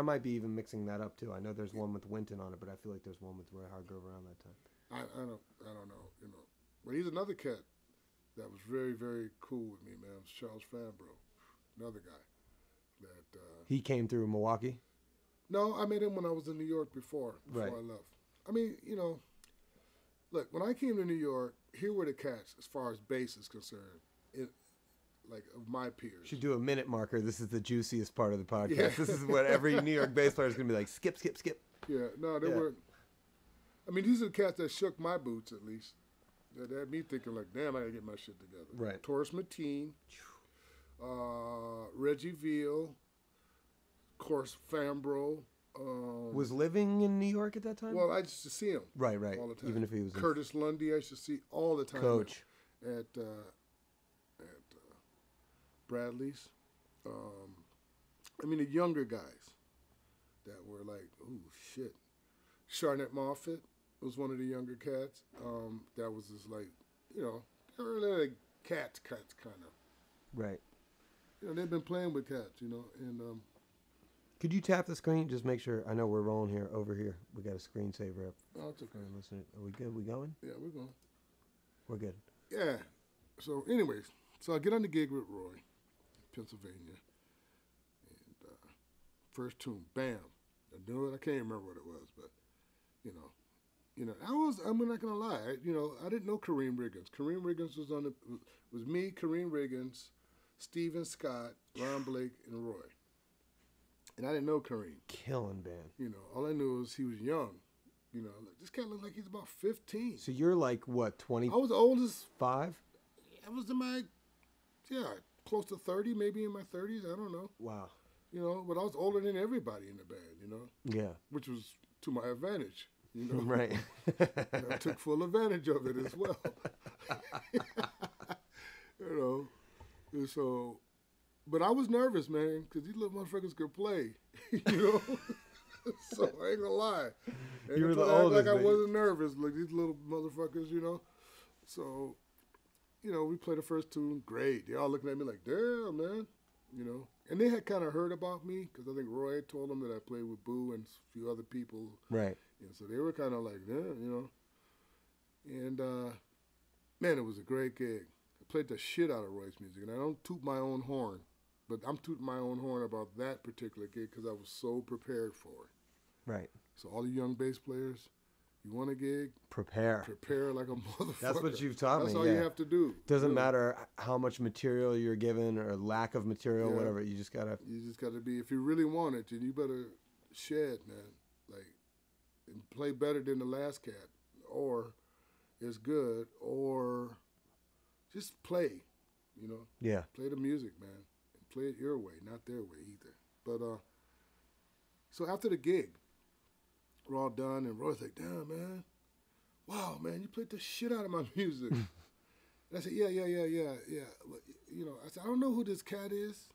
might be even mixing that up too. I know there's one with Winton on it, but I feel like there's one with Roy Hargrove around that time. I don't know, you know. But he's another cat that was very, very cool with me, man. It was Charles Fambro, another guy. That he came through Milwaukee? No, I met him when I was in New York before I left. I mean, you know, look, when I came to New York, here were the cats as far as bass is concerned. Like of my peers. Should do a minute marker. This is the juiciest part of the podcast. Yeah. This is what every New York bass player is going to be like, skip. Yeah, no, they weren't. I mean, these are the cats that shook my boots, at least. That had me thinking, like, damn, I got to get my shit together. Right. Taurus Mateen, Reggie Veal, of course, Fambro. Was living in New York at that time? Well, I used to see him. Right. All the time. Even if he was Curtis Lundy, I used to see all the time. Coach. At Bradley's. I mean, the younger guys that were like, oh, shit. Charnette Moffett was one of the younger cats. That was just like, you know, they were like cats kind of. Right. You know, they've been playing with cats, you know, and... Could you tap the screen? Just make sure. I know we're rolling here, over here. We got a screensaver up. Oh, it's okay. Are we good? We going? Yeah, we're going. We're good. Yeah. So, anyways, I get on the gig with Roy, Pennsylvania, and first tune, bam. I knew it. I can't remember what it was, but you know, I'm not gonna lie. I didn't know Kareem Riggins. Kareem Riggins was me, Kareem Riggins, Stephen Scott, Ron Blake, and Roy. And I didn't know Kareem. Killing band. You know, all I knew was he was young. You know, this guy looked like he's about 15. So you're like what, 20? I was the oldest. 5? I was in my, close to 30, maybe in my 30s. I don't know. Wow. You know, but I was older than everybody in the band, you know. Yeah. Which was to my advantage, you know. Right. And I took full advantage of it as well. You know. And so, but I was nervous, man, because these little motherfuckers could play, you know. So I ain't gonna lie. You were the oldest. Like I wasn't nervous, like these little motherfuckers, you know. So, you know, we played the first tune, great. They all looking at me like, damn, man, you know. And they had kind of heard about me because I think Roy told them that I played with Boo and a few other people. Right. And so they were kind of like, yeah, you know. And man, it was a great gig. I played the shit out of Roy's music, and I don't toot my own horn, but I'm tooting my own horn about that particular gig because I was so prepared for it. Right. So all the young bass players, you want a gig? Prepare like a motherfucker. That's what you've taught me. That's all you have to do. Doesn't matter how much material you're given or lack of material, whatever. You just gotta be. If you really want it, then you better shed, man. Like, and play better than the last cat, or is good, or just play. You know. Yeah. Play the music, man, and play it your way, not their way either. But so after the gig, we're all done, and Roy's like, "Damn, man, wow, man, you played the shit out of my music." And I said, yeah. But, you know, I said, I don't know who this cat is.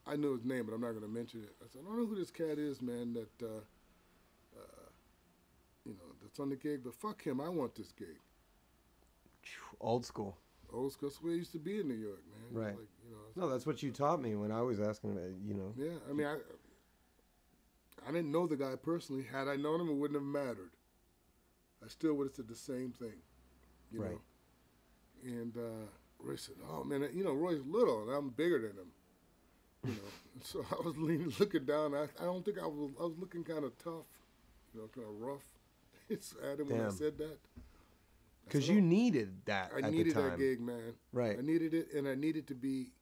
I know his name, but I'm not going to mention it. I said, I don't know who this cat is, man, that, you know, that's on the gig, but fuck him. I want this gig. Old school. Old school. That's where I used to be in New York, man. Right. Like, you know, No, that's what you taught me when I was asking about, you know. Yeah, I mean, I didn't know the guy personally. Had I known him, it wouldn't have mattered. I still would have said the same thing, you know. And Roy said, "Oh man, you know, Roy's little, and I'm bigger than him, you know." And so I was looking down. I don't think I was looking kind of tough, you know, kind of rough at him when I said that. Because you needed that. I needed that gig, man. Right. I needed it, and I needed to be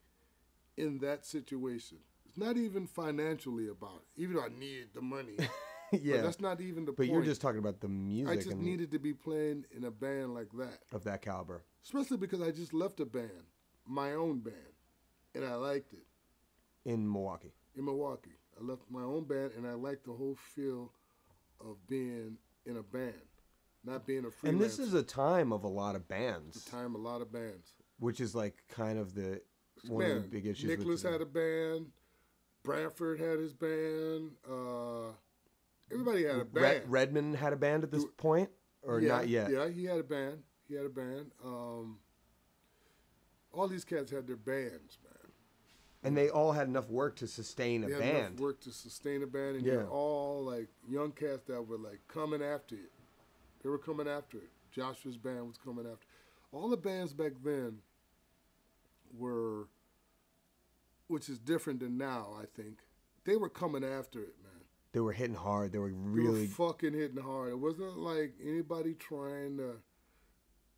in that situation. It's not even financially about it, even though I needed the money. Yeah. But that's not even the point. But you're just talking about the music. I just needed to be playing in a band like that. Of that caliber. Especially because I just left a band, my own band, and I liked it. In Milwaukee. In Milwaukee. I left my own band, and I liked the whole feel of being in a band, not being a freelancer. And this is a time of a lot of bands. It's a time a lot of bands. Which is like kind of one of the big issues. Nicholas had a band. Bradford had his band. Everybody had a band. Redmond had a band at this point? Or not yet? Yeah, he had a band. All these cats had their bands, man. And they all had enough work to sustain a band. They had enough work to sustain a band, and you're all like young cats that were like coming after it. They were coming after it. Joshua's band was coming after it. All the bands back then were, which is different than now, I think. They were coming after it, man. They were hitting hard. They were really fucking hitting hard. It wasn't like anybody trying to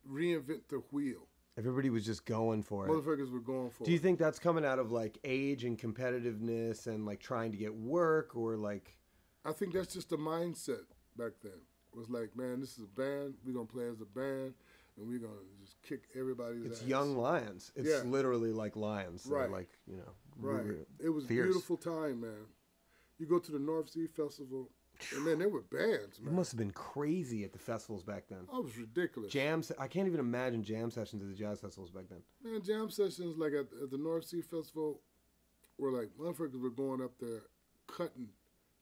reinvent the wheel. Everybody was just going for it. Motherfuckers were going for it. Do you think that's coming out of like age and competitiveness and like trying to get work, or like? I think that's just the mindset back then. It was like, man, this is a band. We're going to play as a band, and we're going to just kick everybody's ass. It's young lions. It's literally like lions. Right. They're like, you know. Right. It was fierce. A beautiful time, man. You go to the North Sea Festival, and man, there were bands, man. It must have been crazy at the festivals back then. Oh, it was ridiculous. I can't even imagine jam sessions at the jazz festivals back then. Man, jam sessions like at the North Sea Festival were like, motherfuckers were going up there cutting,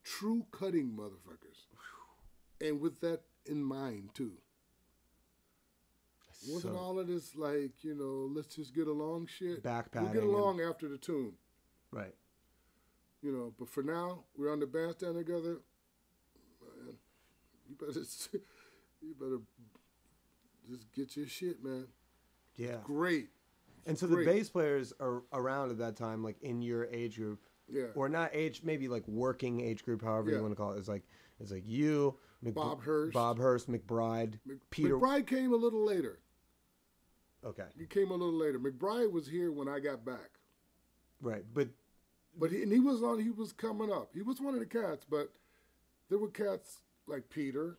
true cutting motherfuckers. And with that in mind, too. Wasn't all of this like, you know, let's just get along shit? Backpatting. We'll get along after the tune. Right. You know, but for now, we're on the bandstand together. Man, you better just get your shit, man. Yeah. It's great. And so the bass players are around at that time, like in your age group. Yeah. Or not age, maybe like working age group, however you want to call it. It's like you, Bob Hurst, McBride, Peter. McBride came a little later. Okay. He came a little later. McBride was here when I got back. Right, but he was coming up. He was one of the cats, but there were cats like Peter,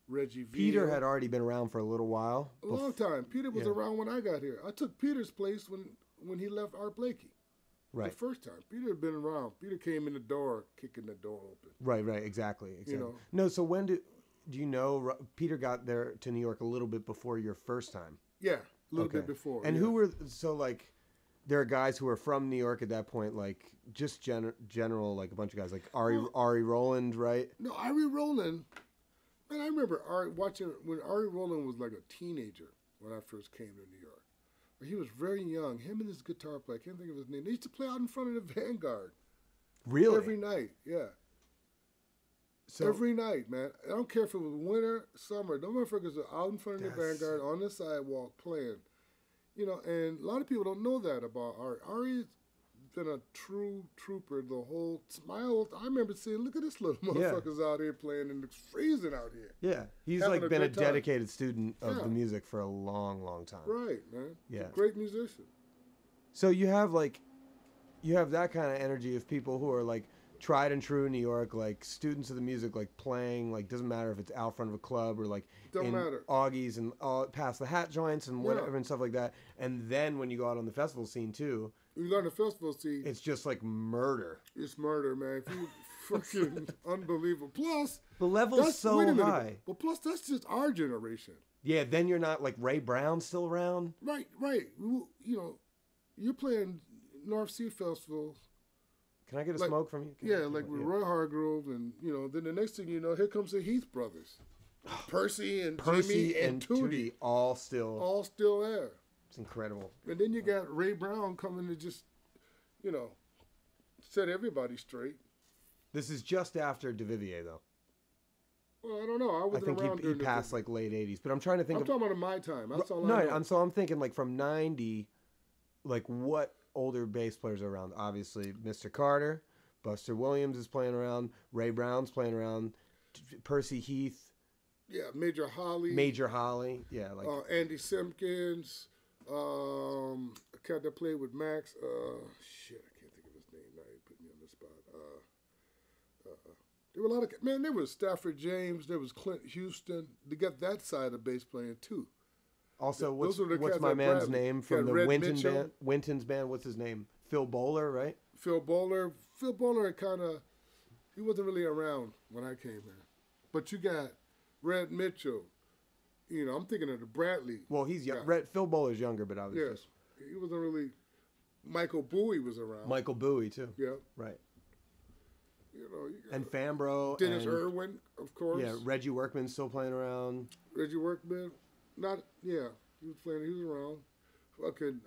Reggie V. Peter had already been around for a little while. A long time. Peter was around when I got here. I took Peter's place when he left Art Blakey. Right. The first time. Peter had been around. Peter came in the door, kicking the door open. Right, exactly. You know? No, so when do you know Peter got there to New York a little bit before your first time? Yeah, a little bit before. And who were, so like, there are guys who are from New York at that point, like just general, like a bunch of guys, like Ari Rowland, right? No, Ari Rowland. Man, I remember watching when Ari Rowland was like a teenager when I first came to New York. He was very young. Him and his guitar player, I can't think of his name. They used to play out in front of the Vanguard. Really? Every night, yeah. So Every night, man. I don't care if it was winter, summer. Those motherfuckers are out in front of the That's- Vanguard on the sidewalk playing. You know, and a lot of people don't know that about Ari. Ari's been a true trooper the whole. I remember seeing, look at this little motherfuckers out here playing, and it's freezing out here. yeah, he's Having like a been a good time. dedicated student of Yeah. the music for a long, long time. Right, man. He's Yeah. a great musician. So you have that kind of energy of people who are like tried and true in New York, like students of the music, like playing, like doesn't matter if it's out front of a club or like Don't in matter. Augies and past the hat joints and whatever Yeah. and stuff like that. And then when you go out on the festival scene too, You go to the festival, see, it's just like murder. it's murder, man. If you fucking unbelievable. Plus, The level's so wait a minute, high. But plus, that's just our generation. Yeah, then you're not like Ray Brown's still around. Right. You know, you're playing North Sea Festival. Can I get a Like- smoke from you? Can Yeah, you- like with Roy Hargrove, and you know, then the next thing you know, here comes the Heath brothers, Percy and Percy Jimmy and Tootie, all still. all still there. It's incredible. And then you got Ray Brown coming to just, you know, set everybody straight. This is just after DeVivier though. Well, I don't know. I I wasn't think around he during the- passed like late '80s, but I'm trying to think I'm of talking about in my time. That's all no. I know. I'm thinking like from '90, like what older bass players are around? Obviously, Mr. Carter, Buster Williams is playing around, Ray Brown's playing around, Percy Heath, Yeah, Major Holly. Major Holly, yeah, like Andy Simpkins. A cat that played with Max. Shit, I can't think of his name now. He put me on the spot. There were a lot of man. There was Stafford James. There was Clint Houston. They got that side of bass playing too. also those were the what's cats my like man's Bradley. name You from got the Red Winton Mitchell. band? Winton's band. What's his name? Phil Bowler, right? Phil Bowler. Phil Bowler kind of. He wasn't really around when I came here. But you got Red Mitchell. You know, I'm thinking of the Bradley. Well, he's young. Yeah. Phil Bowler's younger, but I was Yes. just He wasn't really. Michael Bowie was around. Michael Bowie too. Yeah. Right. You know, you got And Fambro Dennis and Irwin, of course. yeah, Reggie Workman's still playing around. Reggie Workman. Not, yeah. He was playing, he was around. Fucking,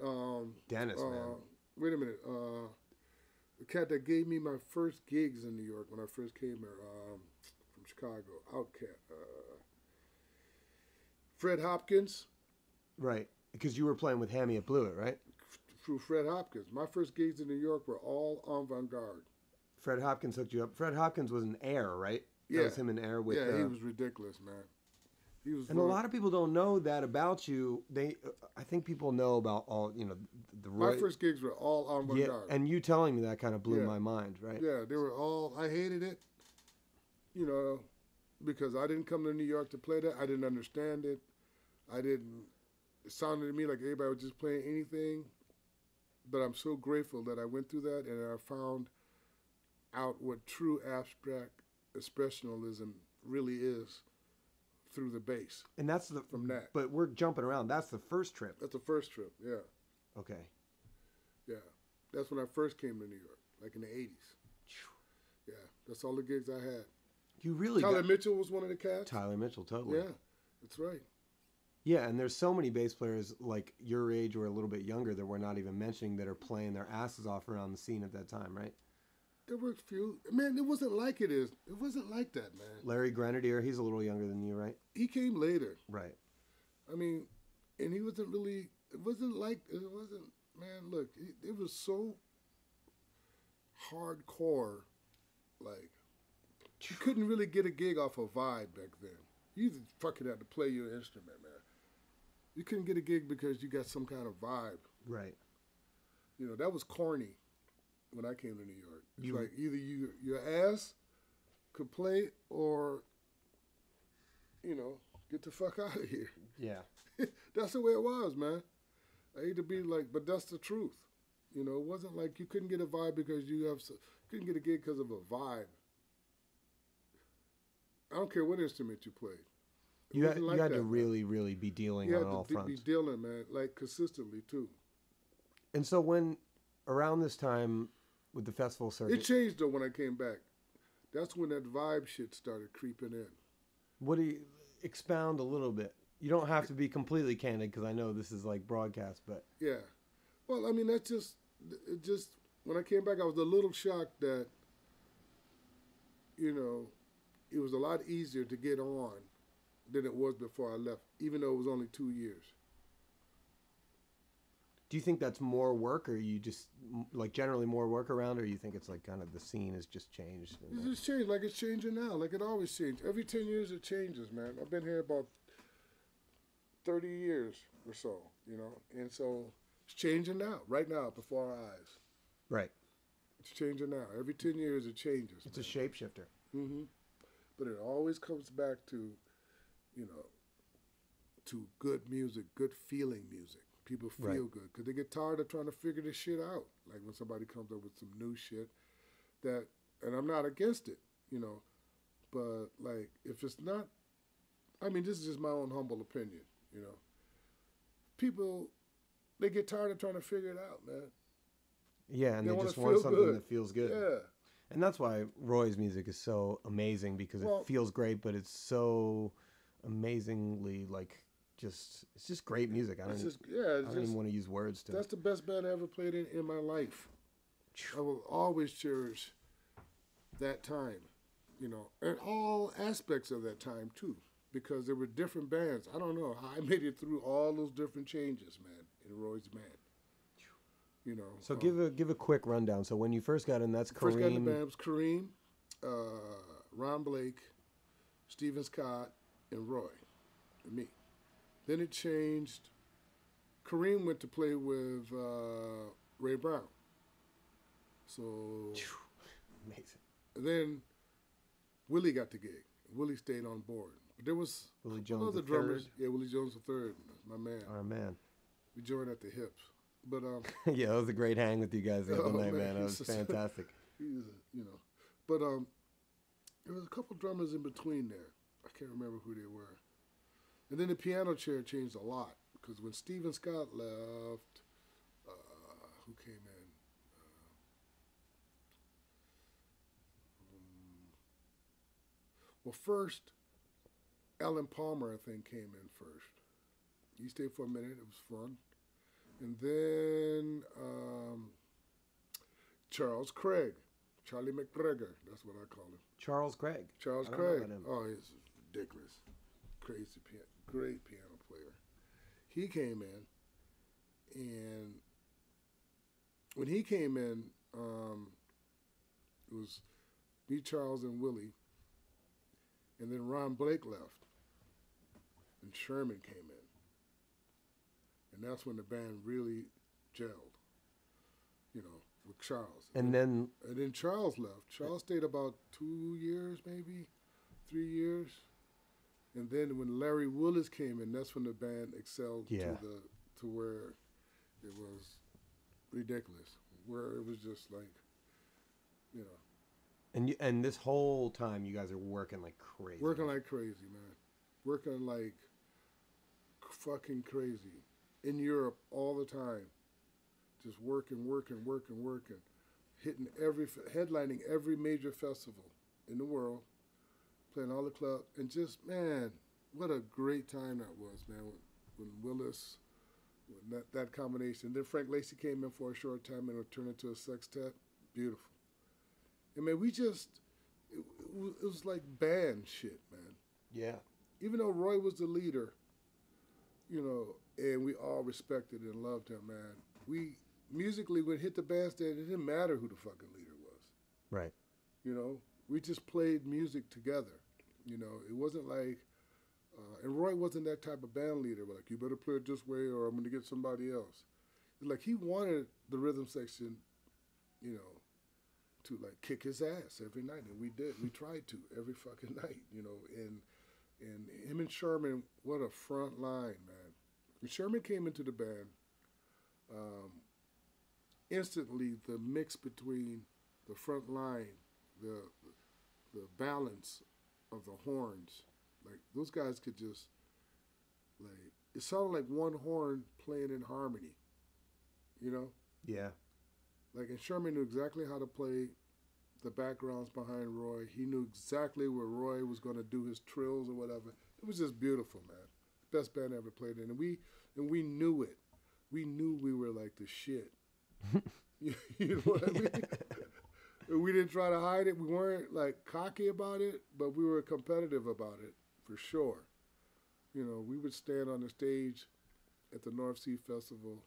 Dennis, man. wait a minute. The cat that gave me my first gigs in New York when I first came here, from Chicago, Outcat. Fred Hopkins. Right. Because you were playing with Hammy at Blewett, right? Through Fred Hopkins. My first gigs in New York were all avant-garde. Fred Hopkins hooked you up. Fred Hopkins was an Air, right? Yeah. That was him in Air with. Yeah, he was ridiculous, man. He was. And a lot of people don't know that about you. I think people know about all, the my first gigs were all yeah, avant-garde. and you telling me that kind of blew Yeah. my mind, right? Yeah, they were all. I hated it, because I didn't come to New York to play that. I didn't understand it. It sounded to me like everybody was just playing anything. But I'm so grateful that I went through that and I found out what true abstract expressionalism really is through the bass. And that's From that. But we're jumping around. That's the first trip. That's the first trip. Yeah, Okay. yeah. That's when I first came to New York, like in the '80s. Yeah, that's all the gigs I had. You really Tyler got Mitchell was one of the cats. Tyler Mitchell, totally. Yeah, that's right. Yeah, and there's so many bass players like your age or a little bit younger that we're not even mentioning that are playing their asses off around the scene at that time, right? There were a few. Man, it wasn't like it is. It wasn't like that, man. Larry Grenadier, he's a little younger than you, right? He came later. Right. I mean, and he wasn't really. It wasn't. Man, look, it was so hardcore. Like, you couldn't really get a gig off a vibe back then. You just fucking had to play your instrument, man. You couldn't get a gig because you got some kind of vibe. Right. That was corny when I came to New York. It's You- like either your ass could play or, get the fuck out of here. Yeah. That's the way it was, man. I hate to be like, but that's the truth. It wasn't like you couldn't get a vibe because couldn't get a gig because of a vibe. I don't care what instrument you played. It You had, wasn't like you had that, to man. really, really be dealing You on had all to be fronts. dealing, man, like consistently too. And so when, around this time with the festival circuit, It changed though when I came back. That's when that vibe shit started creeping in. what do you, expound a little bit? You don't have to be completely candid because I know this is like broadcast, but Yeah. Well, I mean, it just, when I came back, I was a little shocked that, it was a lot easier to get on than it was before I left, even though it was only 2 years. Do you think that's more work, or you just like generally more work around, or you think it's like kind of the scene has just changed? It's just changed, like it's changing now, like it always changed. Every 10 years it changes, man. I've been here about 30 years or so, you know, and so it's changing now, right now, before our eyes. Right. It's changing now. Every 10 years it changes. It's a shapeshifter. Mm-hmm. But it always comes back to, you know, to good music, good feeling music. People feel Right. good because they get tired of trying to figure this shit out. Like when somebody comes up with some new shit that, and I'm not against it, you know, but like if it's not, I mean, this is just my own humble opinion, you know. People, they get tired of trying to figure it out, man. Yeah, and They they wanna just want feel something good. that feels good. Yeah. And that's why Roy's music is so amazing, because Well- it feels great, but it's so amazingly like it's just great music. I don't even want to use words to That's it. the best band I ever played in my life. I will always cherish that time, you know, and all aspects of that time too, because there were different bands. I don't know how I made it through all those different changes, man, in Roy's band. You know. So give a quick rundown. So when you first got in, that's Kareem. First got in the band was Kareem, Ron Blake, Stephen Scott, and Roy, and me. Then it changed. Kareem went to play with Ray Brown. So Amazing. then Willie got the gig. Willie stayed on board. But there was Willie a Jones couple other the drummers. third. Yeah, Willie Jones III, my man. Our man. We joined at the hips. But Yeah, it was a great hang with you guys the other Oh, night, man, man. It was he's just- fantastic. he was, you know. But there was a couple drummers in between there. I can't remember who they were. And then the piano chair changed a lot because when Stephen Scott left, who came in? Well, first, Alan Palmer, I think, came in first. He stayed for a minute. It was fun. And then Charles Craig, Charlie McGregor, that's what I call him. Charles Craig. Charles I don't know Craig. about him. Oh, he's ridiculous. Crazy great piano player. He came in, and when he came in, it was me, Charles, and Willie, and then Ron Blake left, and Sherman came in. And that's when the band really gelled, you know, with Charles. And then Charles left. Charles stayed about 2 years, maybe 3 years. And then when Larry Willis came in, that's when the band excelled to where it was ridiculous, where it was just like, you know. and this whole time you guys are working like crazy. Working like crazy, man. Working like fucking crazy. In Europe all the time. Just working. Headlining every major festival in the world. Playing all the clubs. And just, man, what a great time that was, man. When Willis, that combination. Then Frank Lacey came in for a short time and it turned into a sextet. Beautiful. And man, it was like band shit, man. Yeah. Even though Roy was the leader, you know, and we all respected and loved him, man. We musically would hit the bandstand. It didn't matter who the fucking leader was. Right. You know, we just played music together. You know, it wasn't like, and Roy wasn't that type of band leader. Like, you better play it this way or I'm going to get somebody else. Like, he wanted the rhythm section, you know, to like kick his ass every night, and we did. We tried to every fucking night, you know. And him and Sherman, what a front line, man. When Sherman came into the band, instantly the mix between the front line, the balance of the horns, like those guys could just like it sounded like one horn playing in harmony, you know. Yeah. Like, and Sherman knew exactly how to play the backgrounds behind Roy. He knew exactly where Roy was going to do his trills or whatever. It was just beautiful, man. Best band I ever played in, and we knew it. We knew we were like the shit. You know what I mean? We didn't try to hide it. We weren't like cocky about it, but we were competitive about it for sure. We would stand on the stage at the North Sea Festival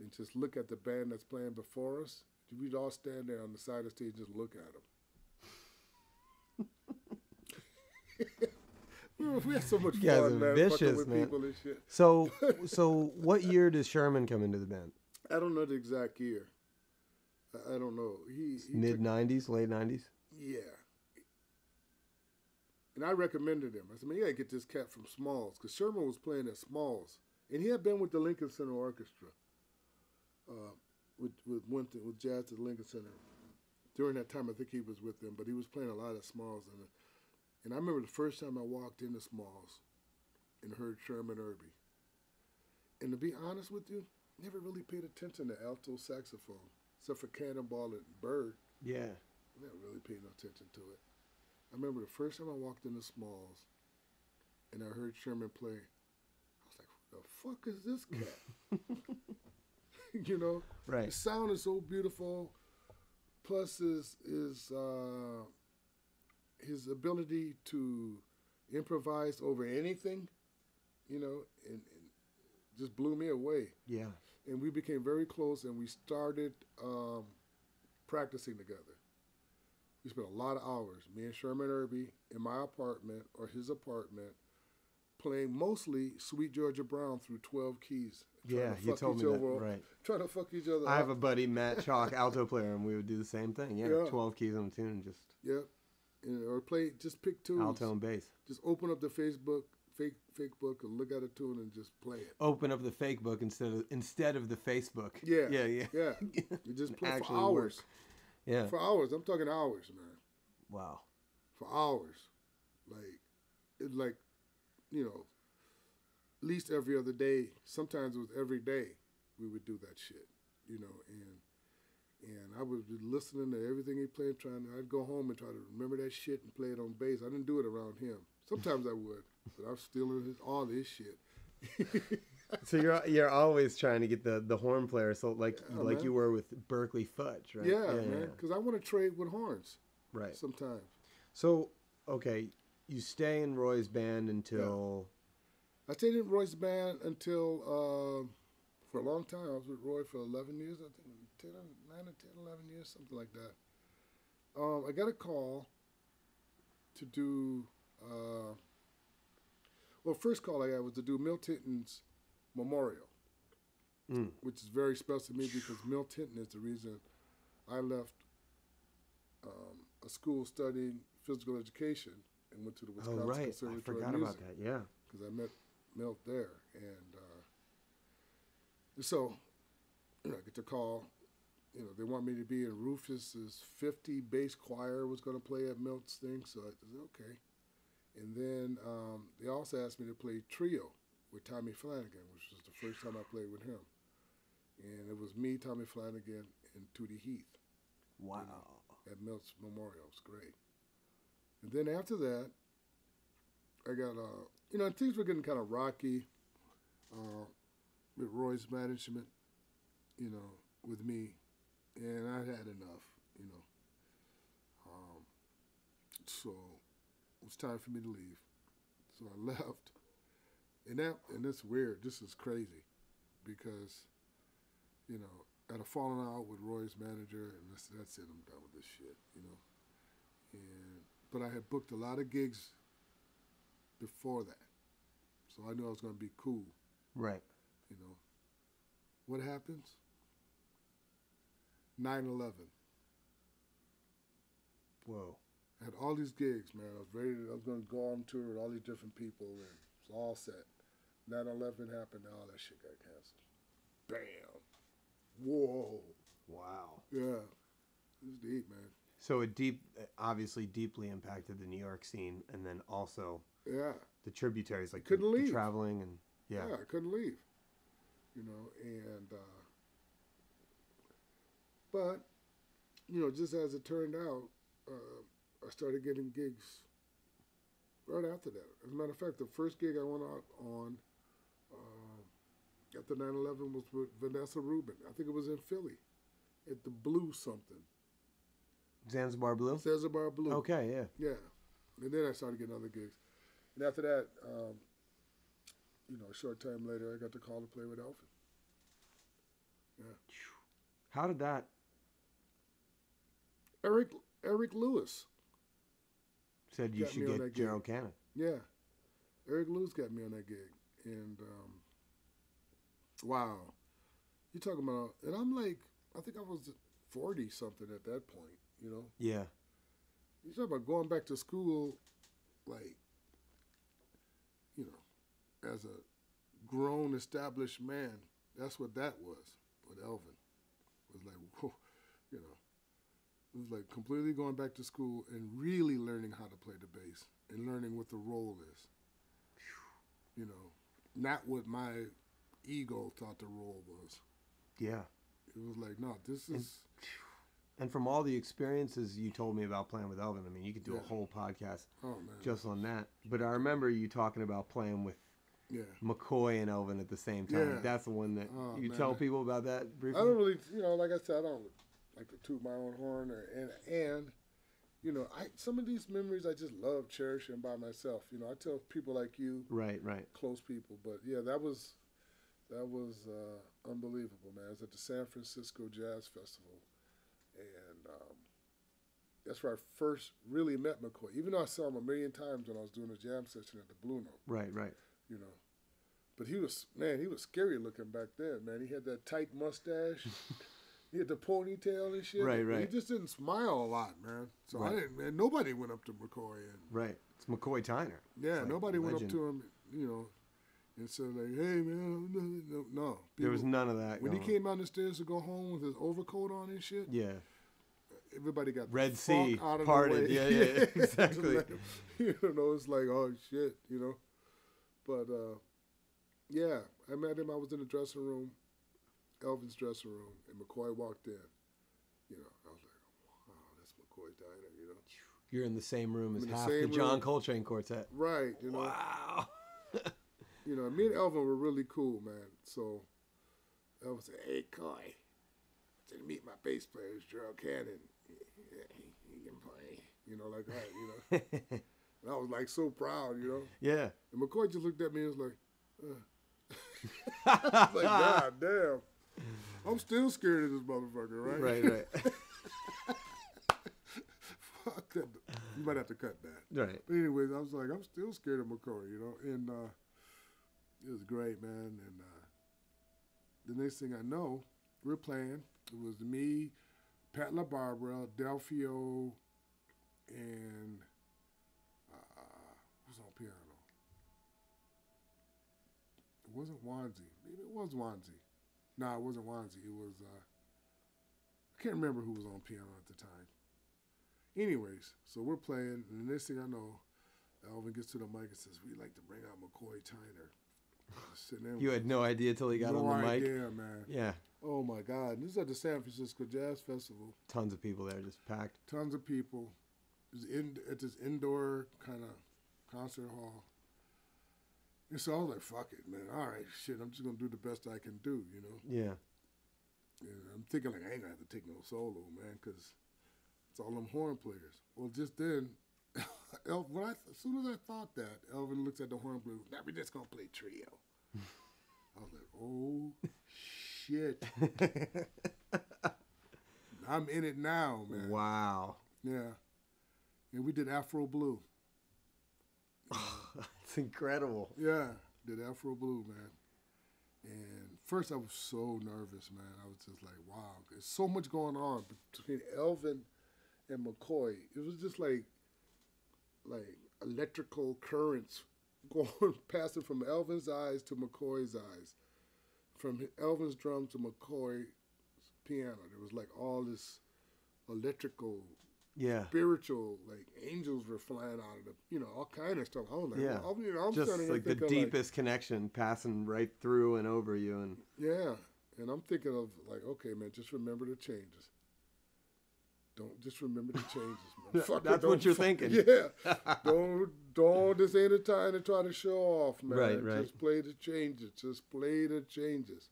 and just look at the band that's playing before us. We'd all stand there on the side of the stage and just look at them. We had so much You guys fun, are man, vicious, fucking with man. people and shit. So what year does Sherman come into the band? I don't know the exact year. I don't know. He Mid '90s, late '90s. Yeah. And I recommended him. I said, man, you gotta get this cat from Smalls, because Sherman was playing at Smalls, and he had been with the Lincoln Center Orchestra, with jazz at the Lincoln Center. During that time, I think he was with them, but he was playing a lot at Smalls. And I remember the first time I walked into Smalls and heard Sherman Irby. And to be honest with you, never really paid attention to alto saxophone, except for Cannonball and Bird. Yeah. Never really paid no attention to it. I remember the first time I walked into Smalls and I heard Sherman play, I was like, who the fuck is this cat? Right. The sound is so beautiful. Plus his ability to improvise over anything, and just blew me away. Yeah. And we became very close, and we started practicing together. We spent a lot of hours, me and Sherman Irby, in my apartment or his apartment, playing mostly Sweet Georgia Brown through 12 keys. Yeah, you told me that, right. Trying to fuck each other I have a buddy, Matt Chalk, alto player, and we would do the same thing. Yeah, 12 keys on a tune and just... Yeah, or just pick tunes. Alto and bass. Just open up the fake book, and look at a tune and just play it. Open up the fake book instead of the Facebook. Yeah. Yeah. You just play for hours. Work. Yeah. For hours. I'm talking hours, man. Wow. For hours. At least every other day. Sometimes it was every day we would do that shit, and I would be listening to everything he played, I'd go home and try to remember that shit and play it on bass. I didn't do it around him. Sometimes I would, but I was stealing all this shit. So you're always trying to get the horn player, so like you were with Berkeley Fudge, right? Yeah, man, because I want to trade with horns. Right. Sometimes. So, okay, you stay in Roy's band until... I stayed in Roy's band until, for a long time. I was with Roy for 11 years, I think, 9 or 10, 11 years, something like that. I got a call to do, first call I got was to do Milt Hinton's memorial, which is very special to me because Milt Hinton is the reason I left a school studying physical education and went to the Wisconsin Conservatory I forgot of Music. about that, yeah. Because I met Milt there. And so, I get the call. They want me to be in Rufus's 50 bass choir was going to play at Milt's thing. So I said, okay. And then they also asked me to play trio with Tommy Flanagan, which was the first time I played with him. And it was me, Tommy Flanagan, and Tootie Heath. Wow. At Milt's memorial. It was great. And then after that, I got, things were getting kind of rocky with Roy's management, with me. And I had enough, So it was time for me to leave. So I left. And it's weird. This is crazy because, I had a falling out with Roy's manager, and that's it. I'm done with this shit, But I had booked a lot of gigs before that. So I knew I was going to be cool. Right. What happens? 9/11. Whoa. I had all these gigs, man. I was going to go on tour with all these different people, and it was all set. 9/11 happened, and all that shit got canceled. Bam. Whoa. Wow. Yeah. It was deep, man. So it obviously deeply impacted the New York scene, and then also the tributaries, like couldn't leave. The traveling, and yeah, I couldn't leave. But just as it turned out, I started getting gigs right after that. As a matter of fact, the first gig I went out on after 9/11 was with Vanessa Rubin. I think it was in Philly at the Blue something. Zanzibar Blue? Zanzibar Blue. Okay, yeah. Yeah. And then I started getting other gigs. And after that, a short time later, I got the call to play with Elvin. Yeah. How did that? Eric Lewis Said you got should me on get that gig. Gerald Cannon. Yeah. Eric Lewis got me on that gig. And, wow. You're talking about, and I'm like, I think I was 40 something at that point, you know? Yeah. You talk about going back to school, like, you know, as a grown, established man. That's what that was with Elvin. It was like, whoa, you know. It was like completely going back to school and really learning how to play the bass and learning what the role is. You know, not what my ego thought the role was. Yeah. It was like, no, this is... And from all the experiences you told me about playing with Elvin, I mean, you could do a whole podcast just on that. But I remember you talking about playing with McCoy and Elvin at the same time. Yeah. That's the one that you tell people about that briefly? I don't really, like I said, I don't like to toot my own horn. And some of these memories I just love cherishing by myself. You know, I tell people like you, right, close people. But yeah, that was unbelievable, man. I was at the San Francisco Jazz Festival. And that's where I first really met McCoy. Even though I saw him a million times when I was doing a jam session at the Blue Note. Right. You know. But he was scary looking back then, man. He had that tight mustache. He had the ponytail and shit. Right. He just didn't smile a lot, man. So I didn't, man, nobody went up to McCoy. It's McCoy Tyner. Yeah, nobody went up to him, and said, like, hey, man, no. There was none of that. When he came down the stairs to go home with his overcoat on and shit. Yeah. Everybody got Red the Sea fuck out of parted. the way. Yeah, exactly. It's like, oh, shit, But, yeah, I met him. I was in the dressing room, Elvin's dressing room, and McCoy walked in. I was like, wow, that's McCoy Tyner, You're in the same room as half the John Coltrane Quartet. Right, Wow. Me and Elvin were really cool, man. So Elvin said, hey, Coy, to meet my bass player, Gerald Cannon. He can play, like that, And I was like so proud, Yeah. And McCoy just looked at me and was like, I was like, God damn. I'm still scared of this motherfucker, right? Right. Fuck that. You might have to cut that. Right. But anyways, I was like, I'm still scared of McCoy, And it was great, man. And the next thing I know, we're playing. It was me, Pat LaBarbera, Delfio, and who's on piano? It wasn't Wanzi. Maybe it was Wanzi. No, it wasn't Wanzi. It was, I can't remember who was on piano at the time. Anyways, so we're playing, and the next thing I know, Elvin gets to the mic and says, we'd like to bring out McCoy Tyner. You had no idea till he got on the mic? No idea, man. Yeah. Oh, my God. And this is at the San Francisco Jazz Festival. Tons of people there, just packed. Tons of people. It was at this indoor kind of concert hall. And so I was like, fuck it, man. All right, shit, I'm just going to do the best I can do, Yeah. And I'm thinking, like, I ain't going to have to take no solo, man, because it's all them horn players. Well, just then, as soon as I thought that, Elvin looks at the horn player. Now we're just going to play trio. I was like, oh, shit. I'm in it now, man. Wow. Yeah. And we did Afro Blue. That's incredible. Yeah, did Afro Blue, man. And first I was so nervous, man. I was just like, wow, there's so much going on between Elvin and McCoy. It was just like electrical currents passing from Elvin's eyes to McCoy's eyes, from Elvin's drums to McCoy's piano. There was like all this electrical, spiritual, like angels were flying out of the, all kind of stuff. I was like, I'm just starting like to the think deepest connection passing right through and over you, and and I'm thinking of like, okay, man, just remember the changes. Don't just remember the changes, man. That's what you're thinking. Yeah. Don't. This ain't a time to try to show off, man. Right. Just play the changes. Just play the changes.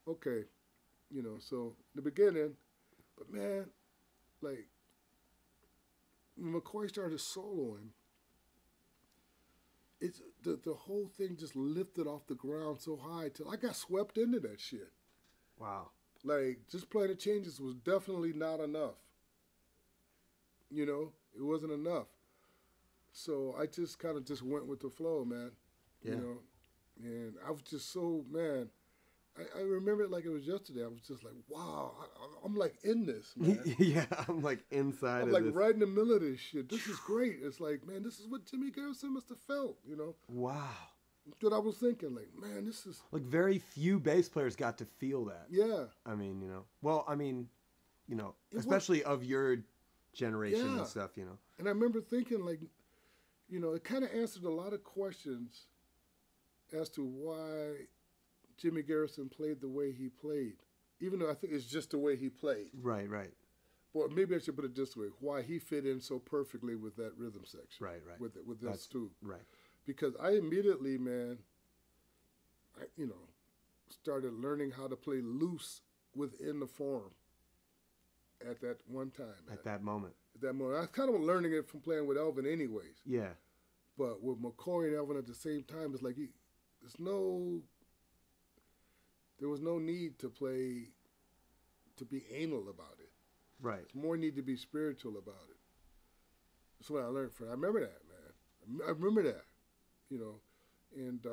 Okay, so in the beginning, but man, like when McCoy started soloing, it's the whole thing just lifted off the ground so high till I got swept into that shit. Wow. Like, just playing the changes was definitely not enough. You know, it wasn't enough. So I just kind of just went with the flow, man. Yeah. You know, and I was just so, man, I remember it like it was yesterday. I was just like, wow, I'm like in this, man. Yeah, I'm like inside I'm of like this. right in the middle of this shit. This is great. It's like, man, this is what Jimmy Garrison must have felt, you know? Wow. That's what I was thinking. Like, man, this is... Like, very few bass players got to feel that. Yeah. I mean, you know. Well, I mean, you know, It especially of your generation Yeah. and stuff, you know. And I remember thinking, like, you know, it kind of answered a lot of questions as to why Jimmy Garrison played the way he played. Even though I think it's just the way he played. Right, right. Or maybe I should put it this way: why he fit in so perfectly with that rhythm section. Right, right. With this That's too. Right. Because I immediately, man, you know, started learning how to play loose within the form at that one time. At that moment. At that moment. I was kind of learning it from playing with Elvin anyways. Yeah. But with McCoy and Elvin at the same time, it's like there was no need to be anal about it. Right. There's more need to be spiritual about it. That's what I learned from it. I remember that, man. I remember that, you know. And,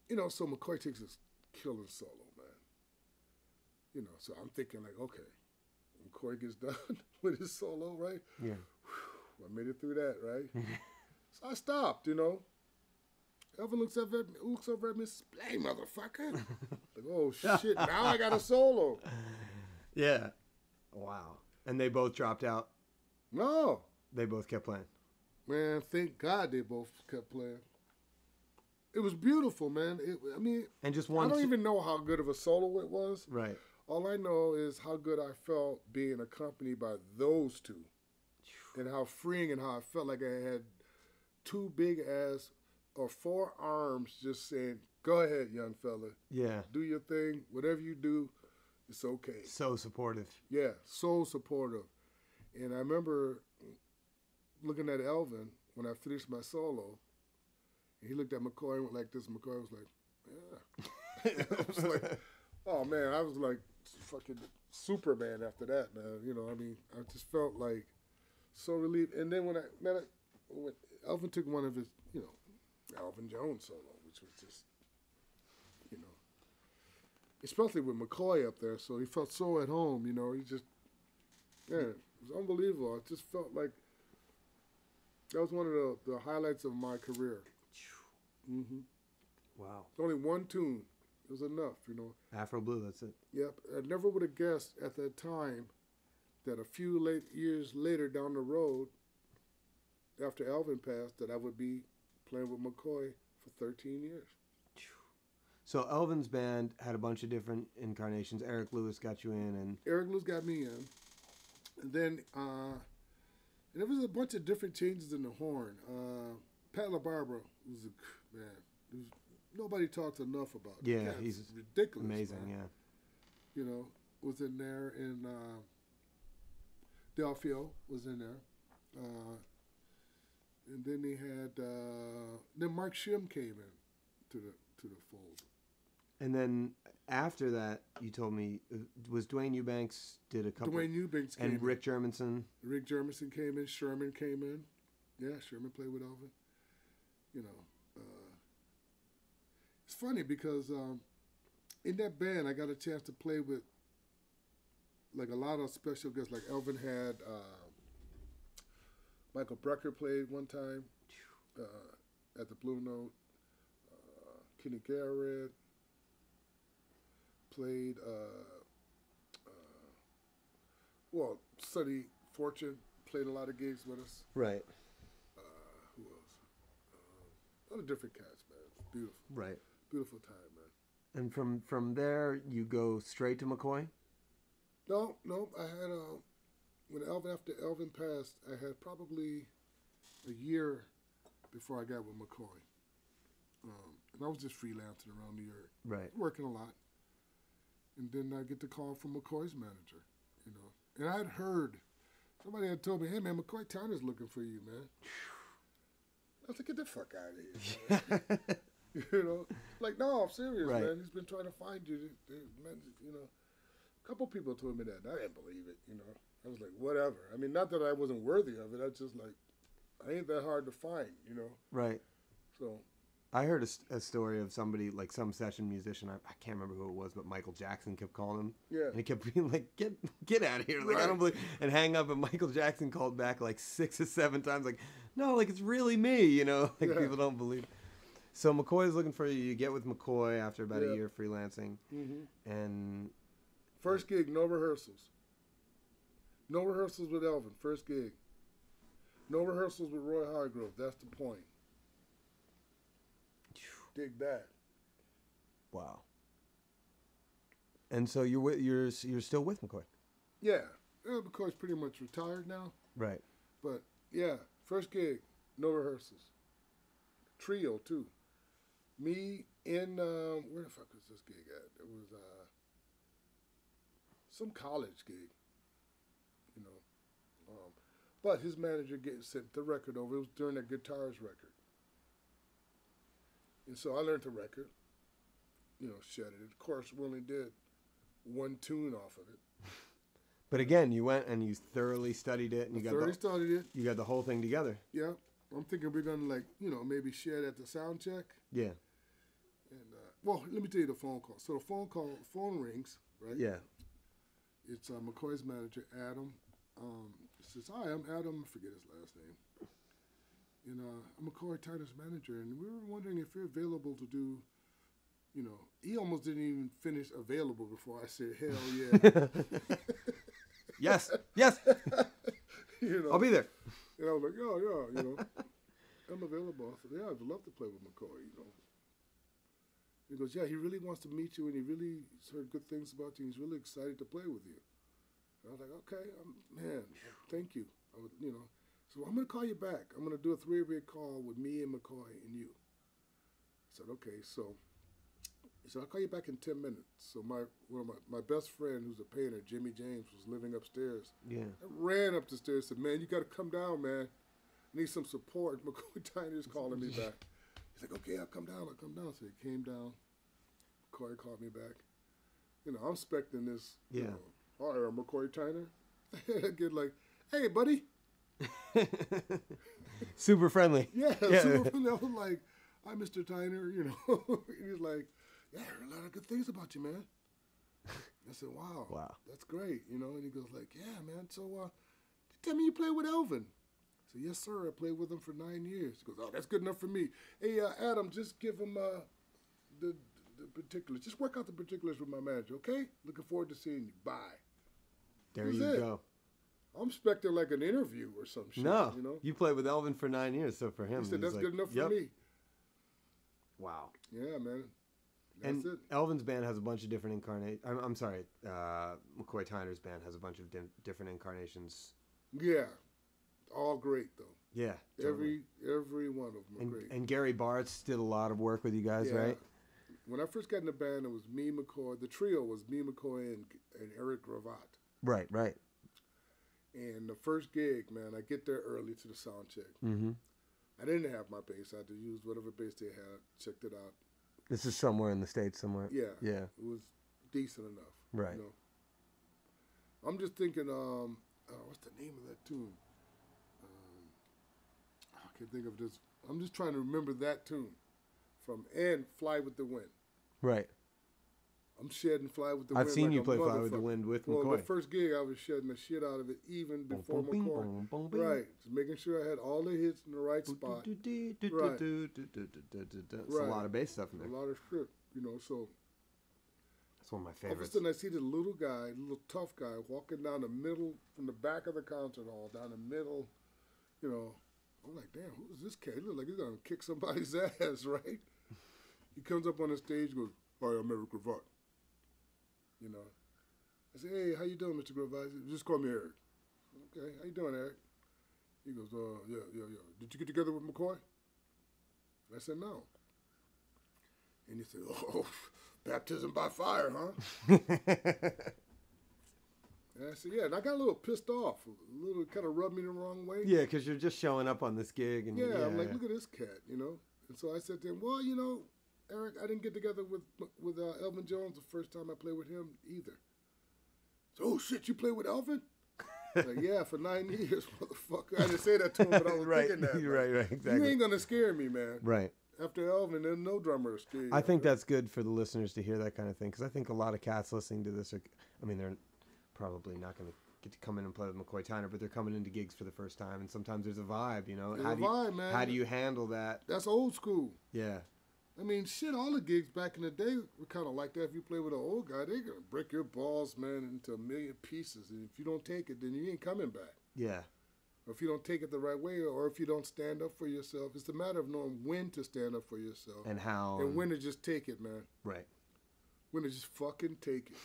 you know, so McCoy takes his killing solo, man. You know, so I'm thinking like, okay, McCoy gets done with his solo, right? Yeah. Whew, I made it through that, right? So I stopped, you know. Elvin looks over at me, "Play, motherfucker." Like, oh shit, now I got a solo. Yeah. Wow. And they both dropped out. No. They both kept playing. Man, thank God they both kept playing. It was beautiful, man. I mean, And just I one. don't even know how good of a solo it was. Right. All I know is how good I felt being accompanied by those two. And how freeing and how I felt like I had two big ass or four arms just saying, "Go ahead, young fella. Yeah. Do your thing. Whatever you do, it's okay." So supportive. Yeah, so supportive. And I remember looking at Elvin when I finished my solo, and he looked at McCoy and went like this. McCoy was like, "Yeah." I was like, oh man, I was like fucking Superman after that, man. You know, I mean, I just felt like so relieved. And then when Elvin took one of his, you know, Elvin Jones solo, which was just, you know, especially with McCoy up there, so he felt so at home, you know, he just, yeah, it was unbelievable. I just felt like that was one of the highlights of my career. Mm-hmm. Wow. Only one tune. It was enough, you know. Afro Blue, that's it. Yep. I never would have guessed at that time that a few years later down the road, after Elvin passed, that I would be playing with McCoy for 13 years. So Elvin's band had a bunch of different incarnations. Eric Lewis got you in, and Eric Lewis got me in. And then and there was a bunch of different changes in the horn. Pat LaBarbera was nobody talks enough about. Yeah, Cat's he's ridiculous. amazing. Man. Yeah. You know, was in there, and Delfio was in there. And then they had then Mark Shim came in to the fold. And then after that, you told me was Dwayne Eubanks did a couple. Dwayne Eubanks came and Rick Germanson. Rick Germanson came in. Sherman came in. Yeah, Sherman played with Elvin. You know, it's funny because in that band I got a chance to play with like a lot of special guests. Like Elvin had Michael Brecker played one time at the Blue Note. Kenny Garrett played. Well, Sonny Fortune played a lot of gigs with us. Right. Who else? A lot of different cats, man. It's beautiful. Right. Beautiful time, man. And from there, you go straight to McCoy? No. I had after Elvin passed, I had probably a year before I got with McCoy. And I was just freelancing around New York. Right. Working a lot. And then I get the call from McCoy's manager, you know. And I'd heard, Somebody had told me, hey, man, McCoy Tyner's looking for you, man. I was like, get the fuck out of here. You know? Like, no, I'm serious, Right. man. He's been trying to find you. Man, you know, a couple people told me that. And I didn't believe it, you know. I was like, whatever. I mean, not that I wasn't worthy of it. I just like, I ain't that hard to find, you know. Right. So I heard a story of somebody, like some session musician, I can't remember who it was, but Michael Jackson kept calling him. yeah, And he kept being like, get out of here. Like, I Right. don't believe, and hang up. And Michael Jackson called back like 6 or 7 times, like, no, like, it's really me, you know? Like, Yeah. people don't believe. So McCoy's looking for you. You get with McCoy after about Yeah. a year freelancing. And first gig, no rehearsals. No rehearsals with Elvin. First gig. No rehearsals with Roy Hargrove. That's the point. Dig that. wow. And so you're still with McCoy. Yeah, McCoy's pretty much retired now. Right. But yeah, first gig, no rehearsals. Trio too. Me in where the fuck was this gig at? It was some college gig, you know. But his manager sent the record over. It was during that Guitars record, and so I learned the record. You know, shredded it. Of course, we only did one tune off of it. But again, you went and you thoroughly studied it, and Studied it. you got the whole thing together. Yeah, I'm thinking we're gonna like maybe share it at the sound check. Yeah. And well, let me tell you the phone call. So the phone rings, right? Yeah. It's McCoy's manager, Adam. He says, "Hi, I'm Adam. I forget his last name. And I'm McCoy Tyner's manager, and we were wondering if you're available to do." You know, he almost didn't even finish available before I said, "Hell yeah." Yes. Yes. You know, I'll be there. And I was like, yeah, you know, I'm available. I said, yeah, I'd love to play with McCoy, you know. He goes, yeah, he really wants to meet you, and he really heard good things about you. He's really excited to play with you. And I was like, okay, man, thank you. I would, you know, so I'm going to call you back. I'm going to do a 3-way call with me and McCoy and you. I said, okay, so he said, I'll call you back in 10 minutes. So one of my best friend, who's a painter, Jimmy James, was living upstairs. Yeah. I ran up the stairs and said, man, you got to come down, man. I need some support. McCoy Tyner's calling me back. He's like, okay, I'll come down. So he came down. McCoy called me back. You know, I'm expecting this. Yeah. You know, hi, I'm McCoy Tyner. I get like, hey, buddy. Super friendly. Yeah, super friendly. I was like, hi, Mr. Tyner. You know, he's like, yeah, I heard a lot of good things about you, man. I said, wow, that's great, you know. And he goes like, yeah, man. So, tell me you play with Elvin. I said, yes, sir. I played with him for 9 years. He goes, oh, that's good enough for me. Hey, Adam, just give him the particulars. Just work out the particulars with my manager, okay? Looking forward to seeing you. Bye. There you go. I'm expecting like an interview or some shit. No, you know. you played with Elvin for 9 years, so for him, He said that's like, good enough for me. Wow. Yeah, man. That's it. Elvin's band has a bunch of different incarnations. I'm sorry, McCoy Tyner's band has a bunch of different incarnations. Yeah, all great though. Yeah, totally. Every one of them are great. And Gary Bartz did a lot of work with you guys, Yeah. right? When I first got in the band, it was me, McCoy. The trio was me, McCoy, and Eric Gravatt. Right. And the first gig, man, I get there early to the sound check. Mm-hmm. I didn't have my bass. I had to use whatever bass they had. Checked it out. This is somewhere in the States somewhere. Yeah. Yeah. It was decent enough. Right. You know? I'm just thinking, what's the name of that tune? I can't think of this. I'm just trying to remember that tune and Fly with the Wind. Right. I'm shedding Fly with the Wind. I've seen like you a play Fly with the Wind with well, McCoy. the first gig, I was shedding the shit out of it even before Boom, McCoy. boom, boom, boom, Right. Just making sure I had all the hits in the right spot. Right. It's a lot of bass stuff in there. A lot of shit, you know, so That's one of my all of a favorites. sudden I see the little guy, little tough guy, walking down the middle, from the back of the concert hall, down the middle, you know. I'm like, damn, who is this kid? He looks like he's going to kick somebody's ass, right? He comes up on the stage and goes, hi, I'm Eric Gravatt. You know. I said, hey, how you doing, Mr. Gravatt? He said, just call me Eric. Okay, how you doing, Eric? He goes, yeah. Did you get together with McCoy? I said, no. And he said, oh, baptism by fire, huh? And I said, yeah, and I got a little pissed off, a little kind of rubbed me the wrong way. Yeah, because you're just showing up on this gig, and Yeah, I'm like, look at this cat, you know. And so I said to him, well, you know, Eric, I didn't get together with Elvin Jones the first time I played with him either. So, oh shit, you played with Elvin? Like, yeah, for 9 years, motherfucker. I didn't say that to him, but I was right, thinking that. right, exactly. You ain't gonna scare me, man. Right. After Elvin, there's no drummer to scare you. I think that's good for the listeners to hear that kind of thing, because I think a lot of cats listening to this are, I mean, they're probably not going to get to come in and play with McCoy Tyner, but they're coming into gigs for the first time, and sometimes there's a vibe, you know. There's a vibe, man. How do you handle that? That's old school. Yeah. I mean, shit, all the gigs back in the day were kind of like that. If you play with an old guy, they're going to break your balls, man, into a million pieces. And if you don't take it, then you ain't coming back. Yeah. Or if you don't take it the right way, or if you don't stand up for yourself. It's a matter of knowing when to stand up for yourself. And how. And when to just take it, man. Right. When to just fucking take it.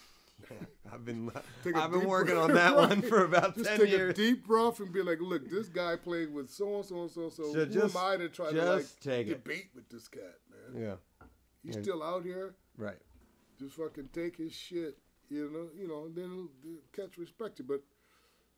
Yeah, I've been breath, working on that right. one for about just 10 take years. A deep breath and be like, look, this guy played with so-and-so. Who am I to try to like debate with this cat, man? Yeah. He's still out here. Right. Just fucking take his shit, you know, and then catch respect you. But,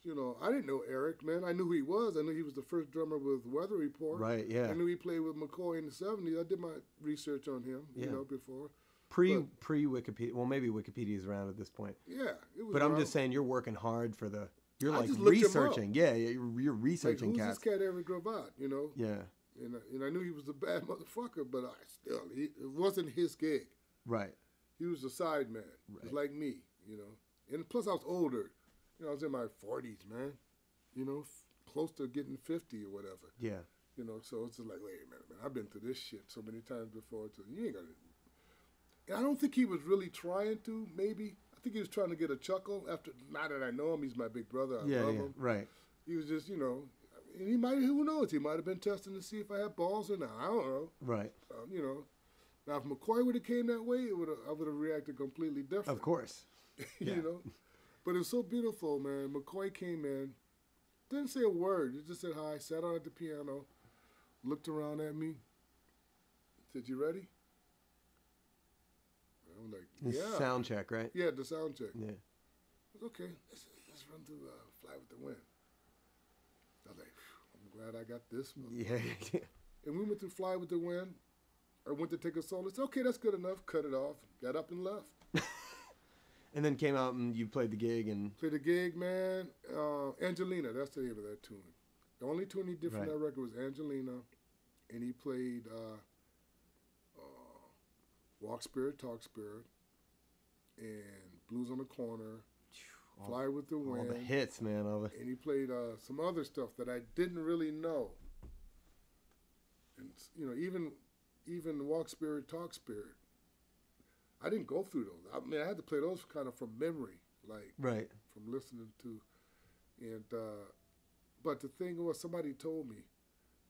you know, I didn't know Eric, man. I knew who he was. I knew he was the first drummer with Weather Report. Right, yeah. I knew he played with McCoy in the 70s. I did my research on him, you know, before. Pre-Wikipedia. Well, maybe Wikipedia's around at this point. Yeah. It was but around. I'm just saying you're working hard for the... You're I like just looked him researching. up. Yeah, you're researching like, cats. Who's this cat Eric Gravatt, you know? Yeah. And I knew he was a bad motherfucker, but it wasn't his gig. Right. He was a side man. Right. He was like me, you know. And plus I was older. You know, I was in my 40s, man. You know, close to getting 50 or whatever. Yeah. You know, so it's just like, wait a minute, man. I've been through this shit so many times before. So you ain't gonna... And I don't think he was really trying to, maybe. I think he was trying to get a chuckle after, now that I know him, he's my big brother. I love him. Right. He was just, you know, and he might, who knows, he might have been testing to see if I had balls or not. I don't know. Right. You know. Now, if McCoy would have came that way, I would have reacted completely different. Of course. You know? But it's so beautiful, man. McCoy came in, didn't say a word. He just said hi, sat down at the piano, looked around at me, said, you ready? I'm like, yeah. Sound check, right? Yeah, the sound check. Yeah. I was okay. Let's run through Fly with the Wind. I was like, I'm glad I got this one. Yeah. And we went through Fly with the Wind. I went to take a solo. I said, okay, that's good enough. Cut it off. Got up and left. And then came out and you played the gig and... Played the gig, man. Angelina, that's the name of that tune. The only tune he did from that record was Angelina. And he played Walk Spirit, Talk Spirit, and Blues on the Corner, Fly with the Wind. All the hits, man. And he played some other stuff that I didn't really know. And, you know, even Walk Spirit, Talk Spirit, I didn't go through those. I mean, I had to play those kind of from memory, like from listening to. And but the thing was, somebody told me,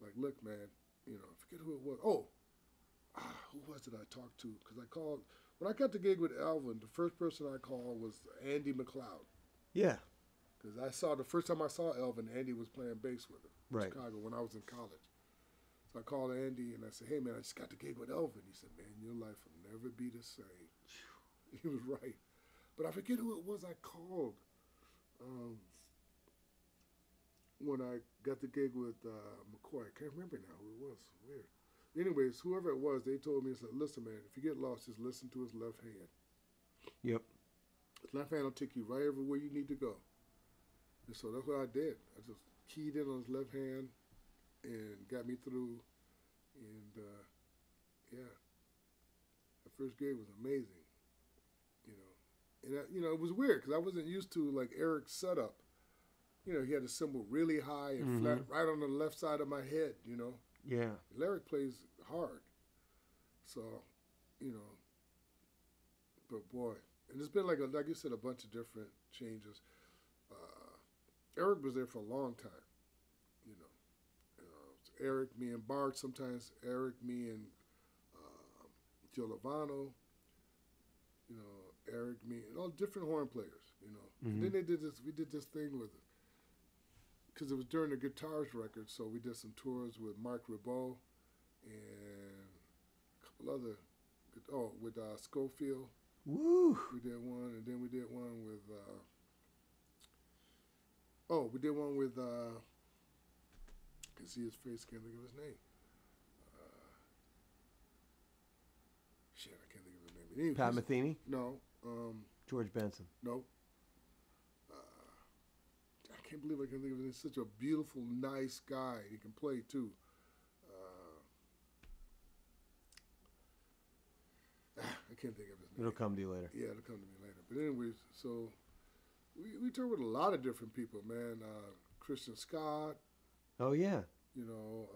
like, look, man, you know, I forget who it was. Oh, who was it I talked to? Because I called, when I got the gig with Elvin, the first person I called was Andy McLeod. Yeah. Because the first time I saw Elvin, Andy was playing bass with him in Chicago when I was in college. So I called Andy and I said, hey, man, I just got the gig with Elvin. He said, man, your life will never be the same. He was right. But I forget who it was I called when I got the gig with McCoy. I can't remember now who it was. Weird. Anyways, whoever it was, they told me, said, listen, man, if you get lost, just listen to his left hand. Yep. His left hand will take you right everywhere you need to go. And so that's what I did. I just keyed in on his left hand and got me through. And, yeah, the first gig was amazing, you know. And, you know, it was weird because I wasn't used to, like, Eric's setup. You know, he had a cymbal really high and flat right on the left side of my head, you know. Yeah. Eric plays hard. So, you know, but boy, and it's been like you said, a bunch of different changes. Eric was there for a long time, you know. Eric, me and Bart, sometimes Eric, me and Joe Lovano, you know, Eric, me, and all different horn players, you know. And then we did this thing with it. Because it was during the Guitars record, so we did some tours with Mark Ribot and a couple other, with Schofield. Woo! We did one, and then we did one with Oh, we did one with. I can see his face. Can't think of his name. Shit, I can't think of his name. Anyway, Pat Metheny, no. George Benson. No. I can't believe I can think of it. He's such a beautiful, nice guy. He can play too. I can't think of his name. It'll come to you later. Yeah, it'll come to me later. But anyways, so we toured with a lot of different people, man. Christian Scott, Oh yeah, you know.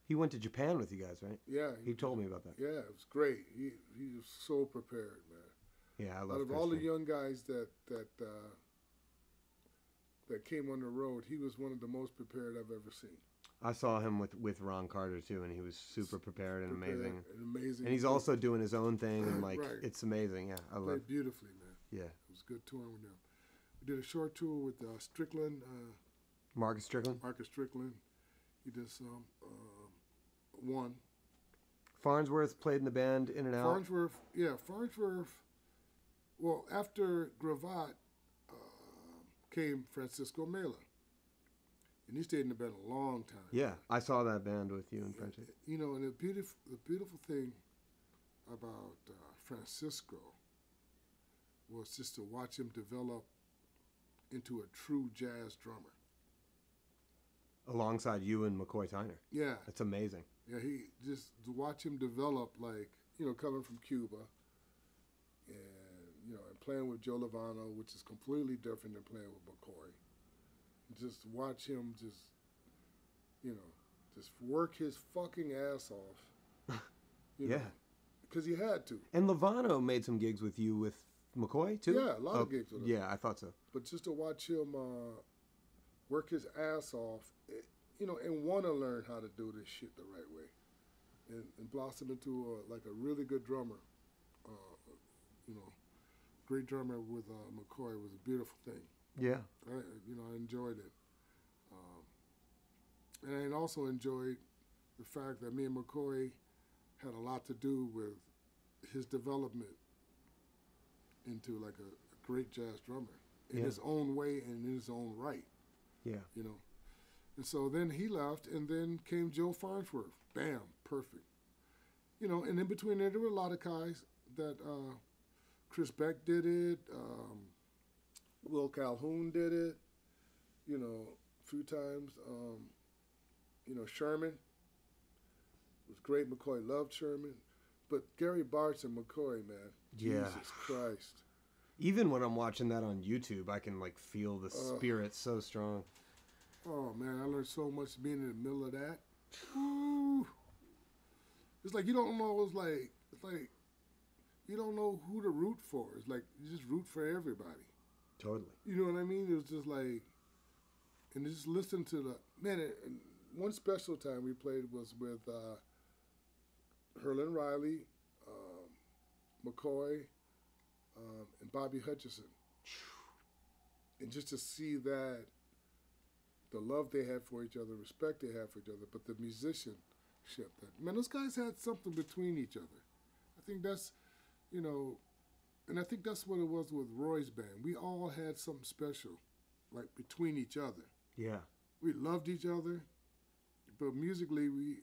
he went to Japan with you guys, right? Yeah, He told me about that. Yeah, it was great. He was so prepared, man. Yeah, I Out love of all the Christian. young guys that came on the road, he was one of the most prepared I've ever seen. I saw him with Ron Carter too, and he was super prepared and amazing. And amazing. And he's also doing his own thing, and like Right. it's amazing. Yeah, I love. Played beautifully, man. Yeah, It was good touring with them. We did a short tour with Strickland, Marcus Strickland. Marcus Strickland. He did some one. Farnsworth played in the band in and out. Farnsworth, yeah, Farnsworth. Well, after Gravatt came Francisco Mela, and he stayed in the band a long time. Yeah, I saw that band with you in French. You know, and the beautiful thing about Francisco was just to watch him develop into a true jazz drummer. Alongside you and McCoy Tyner. Yeah, That's amazing. yeah. He just to watch him develop, like, you know, coming from Cuba, and you know, and playing with Joe Lovano, which is completely different than playing with McCoy. Just watch him just, you know, just work his fucking ass off. Yeah. Because he had to. And Lovano made some gigs with you with McCoy too. Yeah, a lot of gigs with him. Yeah, I thought so. But just to watch him work his ass off, you know, and want to learn how to do this shit the right way, and blossom into like a really good drummer. You know, great drummer with McCoy was a beautiful thing. Yeah. I enjoyed it, and I also enjoyed the fact that me and McCoy had a lot to do with his development into like a great jazz drummer in his own way and in his own right. Yeah. You know, and so then he left, and then came Joe Farnsworth. Bam, perfect. You know, and in between there were a lot of guys that Chris Beck did it. Will Calhoun did it, you know, a few times. You know, Sherman was great. McCoy loved Sherman. But Gary Bartz and McCoy, man, Yeah. Jesus Christ. Even when I'm watching that on YouTube, I can like feel the spirit so strong. Oh, man, I learned so much being in the middle of that. Ooh. It's like you don't know, it's like you don't know who to root for. It's like you just root for everybody. Totally. You know what I mean? It was just like, and just listen to the, man, and one special time we played was with Herlin Riley, McCoy, and Bobby Hutcherson. And just to see that, the love they had for each other, respect they had for each other, but the musicianship, that, man, those guys had something between each other. I think that's, you know, and I think that's what it was with Roy's band. We all had something special, like, between each other. Yeah. We loved each other, but musically, we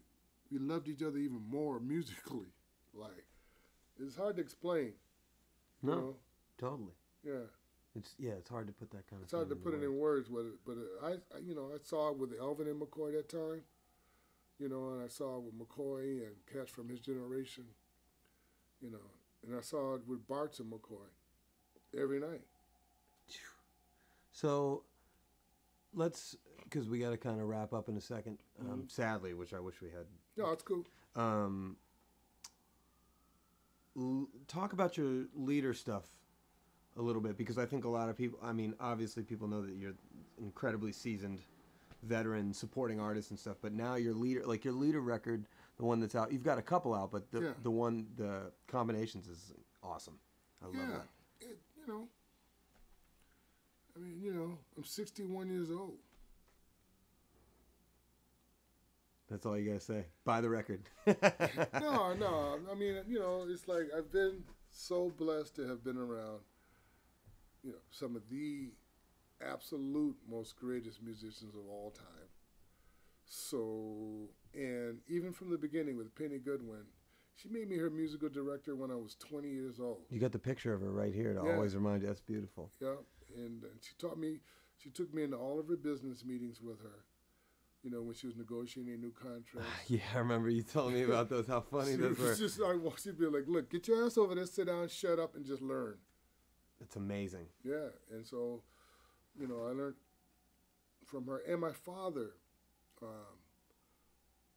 loved each other even more musically. Like, it's hard to explain. No, You know? totally. Yeah. It's hard to put that kind of. It's hard to put it in words, but I saw it with Elvin and McCoy that time, you know, and I saw it with McCoy and cats from his generation, you know, and I saw it with Bartz and McCoy every night. So, let's, because we got to kind of wrap up in a second. Sadly, which I wish we had. No, it's cool. Talk about your leader stuff a little bit, because I think a lot of people, I mean, obviously people know that you're incredibly seasoned veteran supporting artists and stuff, but now your leader, like your leader record, the one that's out, you've got a couple out, but the combinations is awesome. I love that. You know, I mean, you know, I'm 61 years old. That's all you gotta say. Buy the record. No, I mean, you know, it's like I've been so blessed to have been around, you know, some of the absolute most greatest musicians of all time. So, and even from the beginning with Penny Goodwin, she made me her musical director when I was 20 years old. You got the picture of her right here to Yeah. always remind you. That's beautiful. Yeah, and she taught me. She took me into all of her business meetings with her. You know, when she was negotiating new contracts. Yeah, I remember you telling me about those. How funny those were. Just like, she'd be like, "Look, get your ass over there, sit down, shut up, and just learn." It's amazing. Yeah, and so, you know, I learned from her. And my father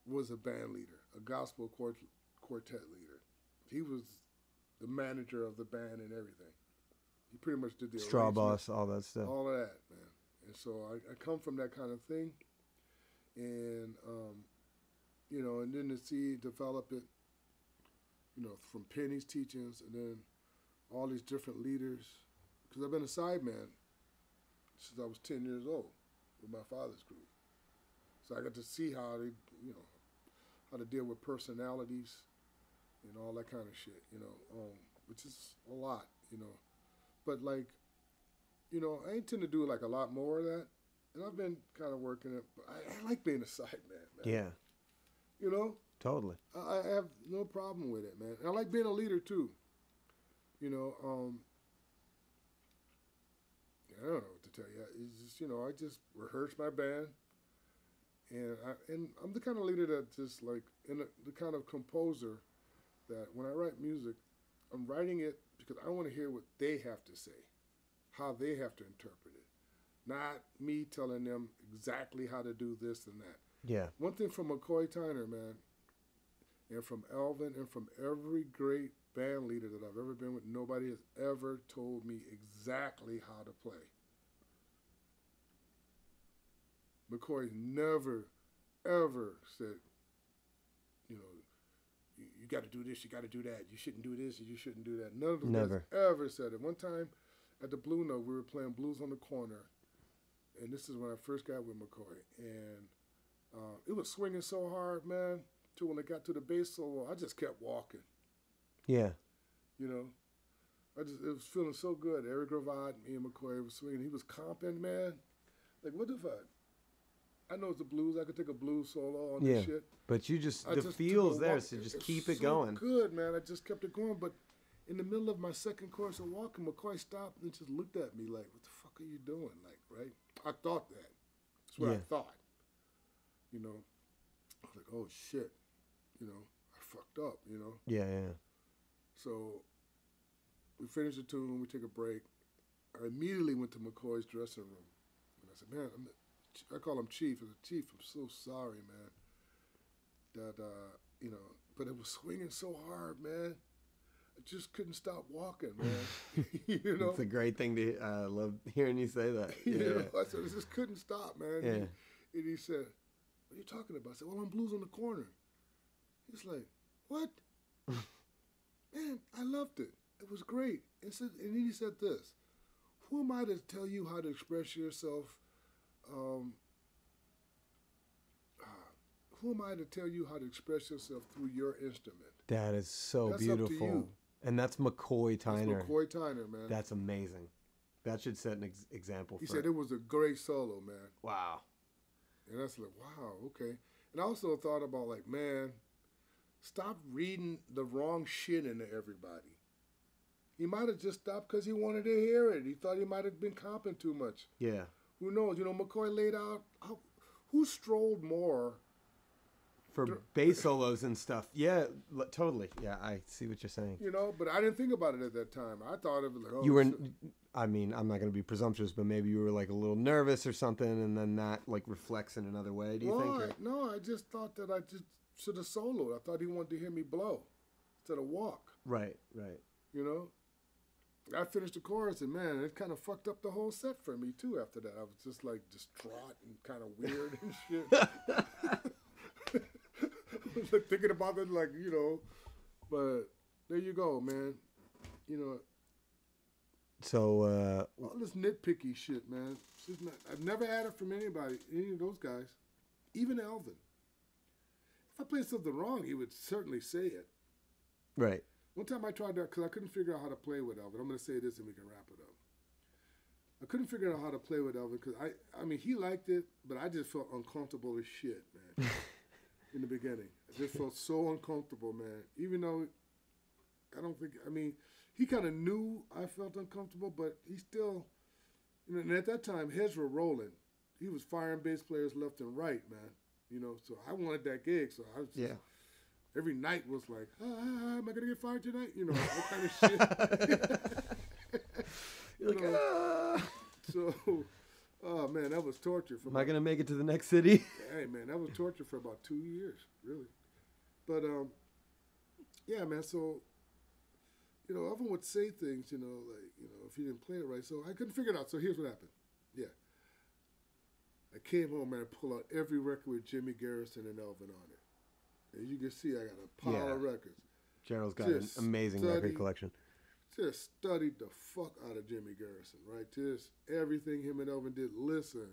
was a band leader, a gospel quartet leader. He was the manager of the band and everything. He pretty much did the Straw boss, all that stuff. all of that, man. And so I come from that kind of thing, and you know, and then to see develop it, you know, from Penny's teachings, and then all these different leaders, because I've been a sideman since I was 10 years old with my father's group. So I got to see how they, you know, how to deal with personalities and all that kind of shit, you know, which is a lot, you know. But like, you know, I intend to do like a lot more of that, and I've been kind of working it. But I like being a sideman, man. Yeah. You know, Totally. I have no problem with it, man. And I like being a leader too. You know, I don't know what to tell you. It's just, you know, I just rehearse my band, and I'm the kind of leader that just like, and the kind of composer that when I write music, I'm writing it because I want to hear what they have to say, how they have to interpret it, not me telling them exactly how to do this and that. Yeah. One thing from McCoy Tyner, man, and from Alvin, and from every great band leader that I've ever been with, nobody has ever told me exactly how to play. McCoy never, ever said, you know, you got to do this, you got to do that, you shouldn't do this, you shouldn't do that. None of them Never. ever said it. One time at the Blue Note, we were playing Blues on the Corner, and this is when I first got with McCoy, and it was swinging so hard, man, till when it got to the bass solo, I just kept walking. Yeah. You know, it was feeling so good. Eric Gravatt, me and McCoy was swinging. He was comping, man. Like, what if I know it's the blues. I could take a blues solo on this shit. But you just, I the just feel's took a there, walk. so just It's keep it so going. Good, man. I just kept it going. But in the middle of my second course of walking, McCoy stopped and just looked at me like, "What the fuck are you doing?" Like, right? I thought that. That's what I thought. You know, I was like, "Oh shit," you know, I fucked up. You know. Yeah, yeah. So we finished the tune. We took a break. I immediately went to McCoy's dressing room, and I said, "Man, I call him Chief. I said, Chief, I'm so sorry, man. That you know, but it was swinging so hard, man. I just couldn't stop walking, man. You know, It's a great thing to love hearing you say that. Yeah. you know, I said, I just couldn't stop, man. Yeah. And he said, "What are you talking about?" I said, "Well, I'm Blues on the Corner." He's like, "What?" Man, I loved it. It was great. And then he said this: "Who am I to tell you how to express yourself? Who am I to tell you how to express yourself through your instrument?" That is so That's up to beautiful. you. And that's McCoy Tyner. That's McCoy Tyner, man. That's amazing. That should set an example He for said it was a great solo, man. Wow. And I was like, wow, okay. And I also thought about, like, man, stop reading the wrong shit into everybody. He might have just stopped because he wanted to hear it. He thought he might have been comping too much. Yeah. Who knows? You know, McCoy laid out, who strolled more? For bass solos and stuff. Yeah, totally. Yeah, I see what you're saying. You know, but I didn't think about it at that time. I thought it was like, oh, You were, I mean, I'm not going to be presumptuous, but maybe you were like a little nervous or something, and then that like reflects in another way. Do you think? Or? No, I just thought that I just should have soloed. I thought he wanted to hear me blow instead of walk. Right, right. You know, I finished the chorus, and man, it kind of fucked up the whole set for me too. After that, I was just like distraught and kind of weird and shit. Thinking about it, like, you know, but there you go, man. You know. So all this nitpicky shit, man. It's just not, I've never had it from anybody, any of those guys, even Alvin. If I played something wrong, he would certainly say it. Right. One time I tried that because I couldn't figure out how to play with Alvin. I'm going to say this and we can wrap it up. I couldn't figure out how to play with Elvin because I mean, he liked it, but I just felt uncomfortable as shit, man. In the beginning, I just felt so uncomfortable, man. Even though I don't think, I mean, he kind of knew I felt uncomfortable, but he still, you know, and at that time, heads were rolling. He was firing bass players left and right, man. You know, so I wanted that gig, so I was just, every night was like, am I gonna get fired tonight? You know, that kind of shit. You're like, ah. So, oh man, that was torture. Am I gonna make it to the next city? Hey man, that was torture for about 2 years, really. But yeah, man. So, you know, Evan would say things, you know, like, you know, if he didn't play it right. So I couldn't figure it out. So here's what happened. Yeah, I came home and I pulled out every record with Jimmy Garrison and Elvin on it. As you can see, I got a pile of records. Gerald's got an amazing record collection. Just studied the fuck out of Jimmy Garrison, right? Just everything him and Elvin did, listen,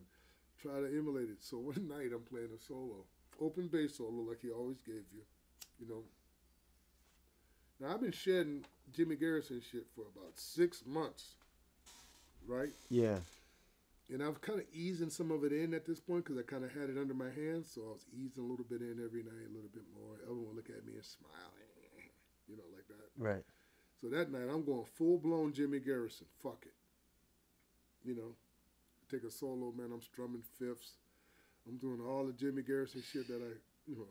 try to emulate it. So one night I'm playing a solo, open bass solo like he always gave you, you know. Now I've been shedding Jimmy Garrison shit for about 6 months, right? Yeah. And I've kind of easing some of it in at this point because I kind of had it under my hands. So I was easing a little bit in every night, a little bit more. Elvin would look at me and smile, you know, like that. Right. So that night, I'm going full-blown Jimmy Garrison. Fuck it. You know, take a solo, man. I'm strumming fifths. I'm doing all the Jimmy Garrison shit that I, you know,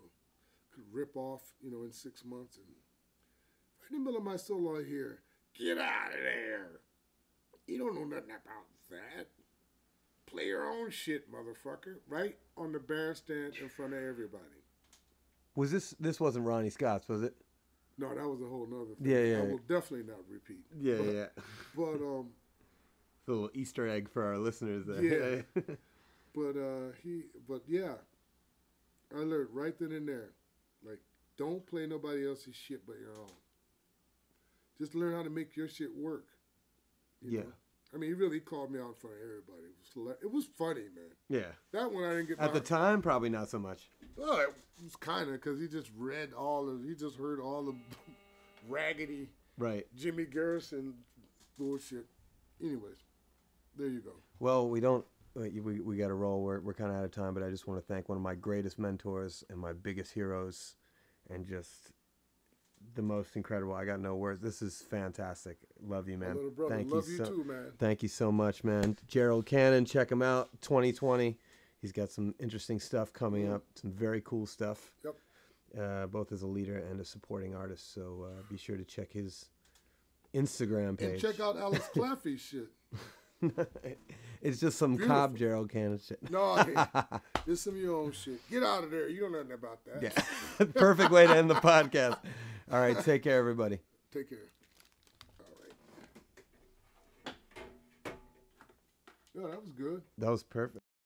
could rip off, you know, in 6 months. And right in the middle of my solo, I hear, "Get out of there. You don't know nothing about that. Play your own shit, motherfucker." Right on the bandstand in front of everybody. Was this wasn't Ronnie Scott's, was it? No, that was a whole nother thing. Yeah. I will definitely not repeat. Yeah. But it's a little Easter egg for our listeners there. Yeah. But yeah, I learned right then and there, like, don't play nobody else's shit but your own. Just learn how to make your shit work. You know? I mean, he really called me out in front of everybody. It was funny, man. Yeah. That one I didn't get. At the time, probably not so much. Well, it was kind of because he just heard all the raggedy Jimmy Garrison bullshit. Anyways, there you go. Well, we got to roll. We're kind of out of time, but I just want to thank one of my greatest mentors and my biggest heroes, and just the most incredible. I got no words. This is fantastic. Love you, man. Love you too, man. Thank you so much, man. Gerald Cannon, check him out. 2020. He's got some interesting stuff coming up. Some very cool stuff. Yep. Both as a leader and a supporting artist. So be sure to check his Instagram page. And check out Alice Claffy shit. It's just some cop Gerald Cannon shit. No, it's some of your own shit. Get out of there. You don't know nothing about that. Yeah. Perfect way to end the podcast. All right. Take care, everybody. Take care. All right. No, that was good. That was perfect.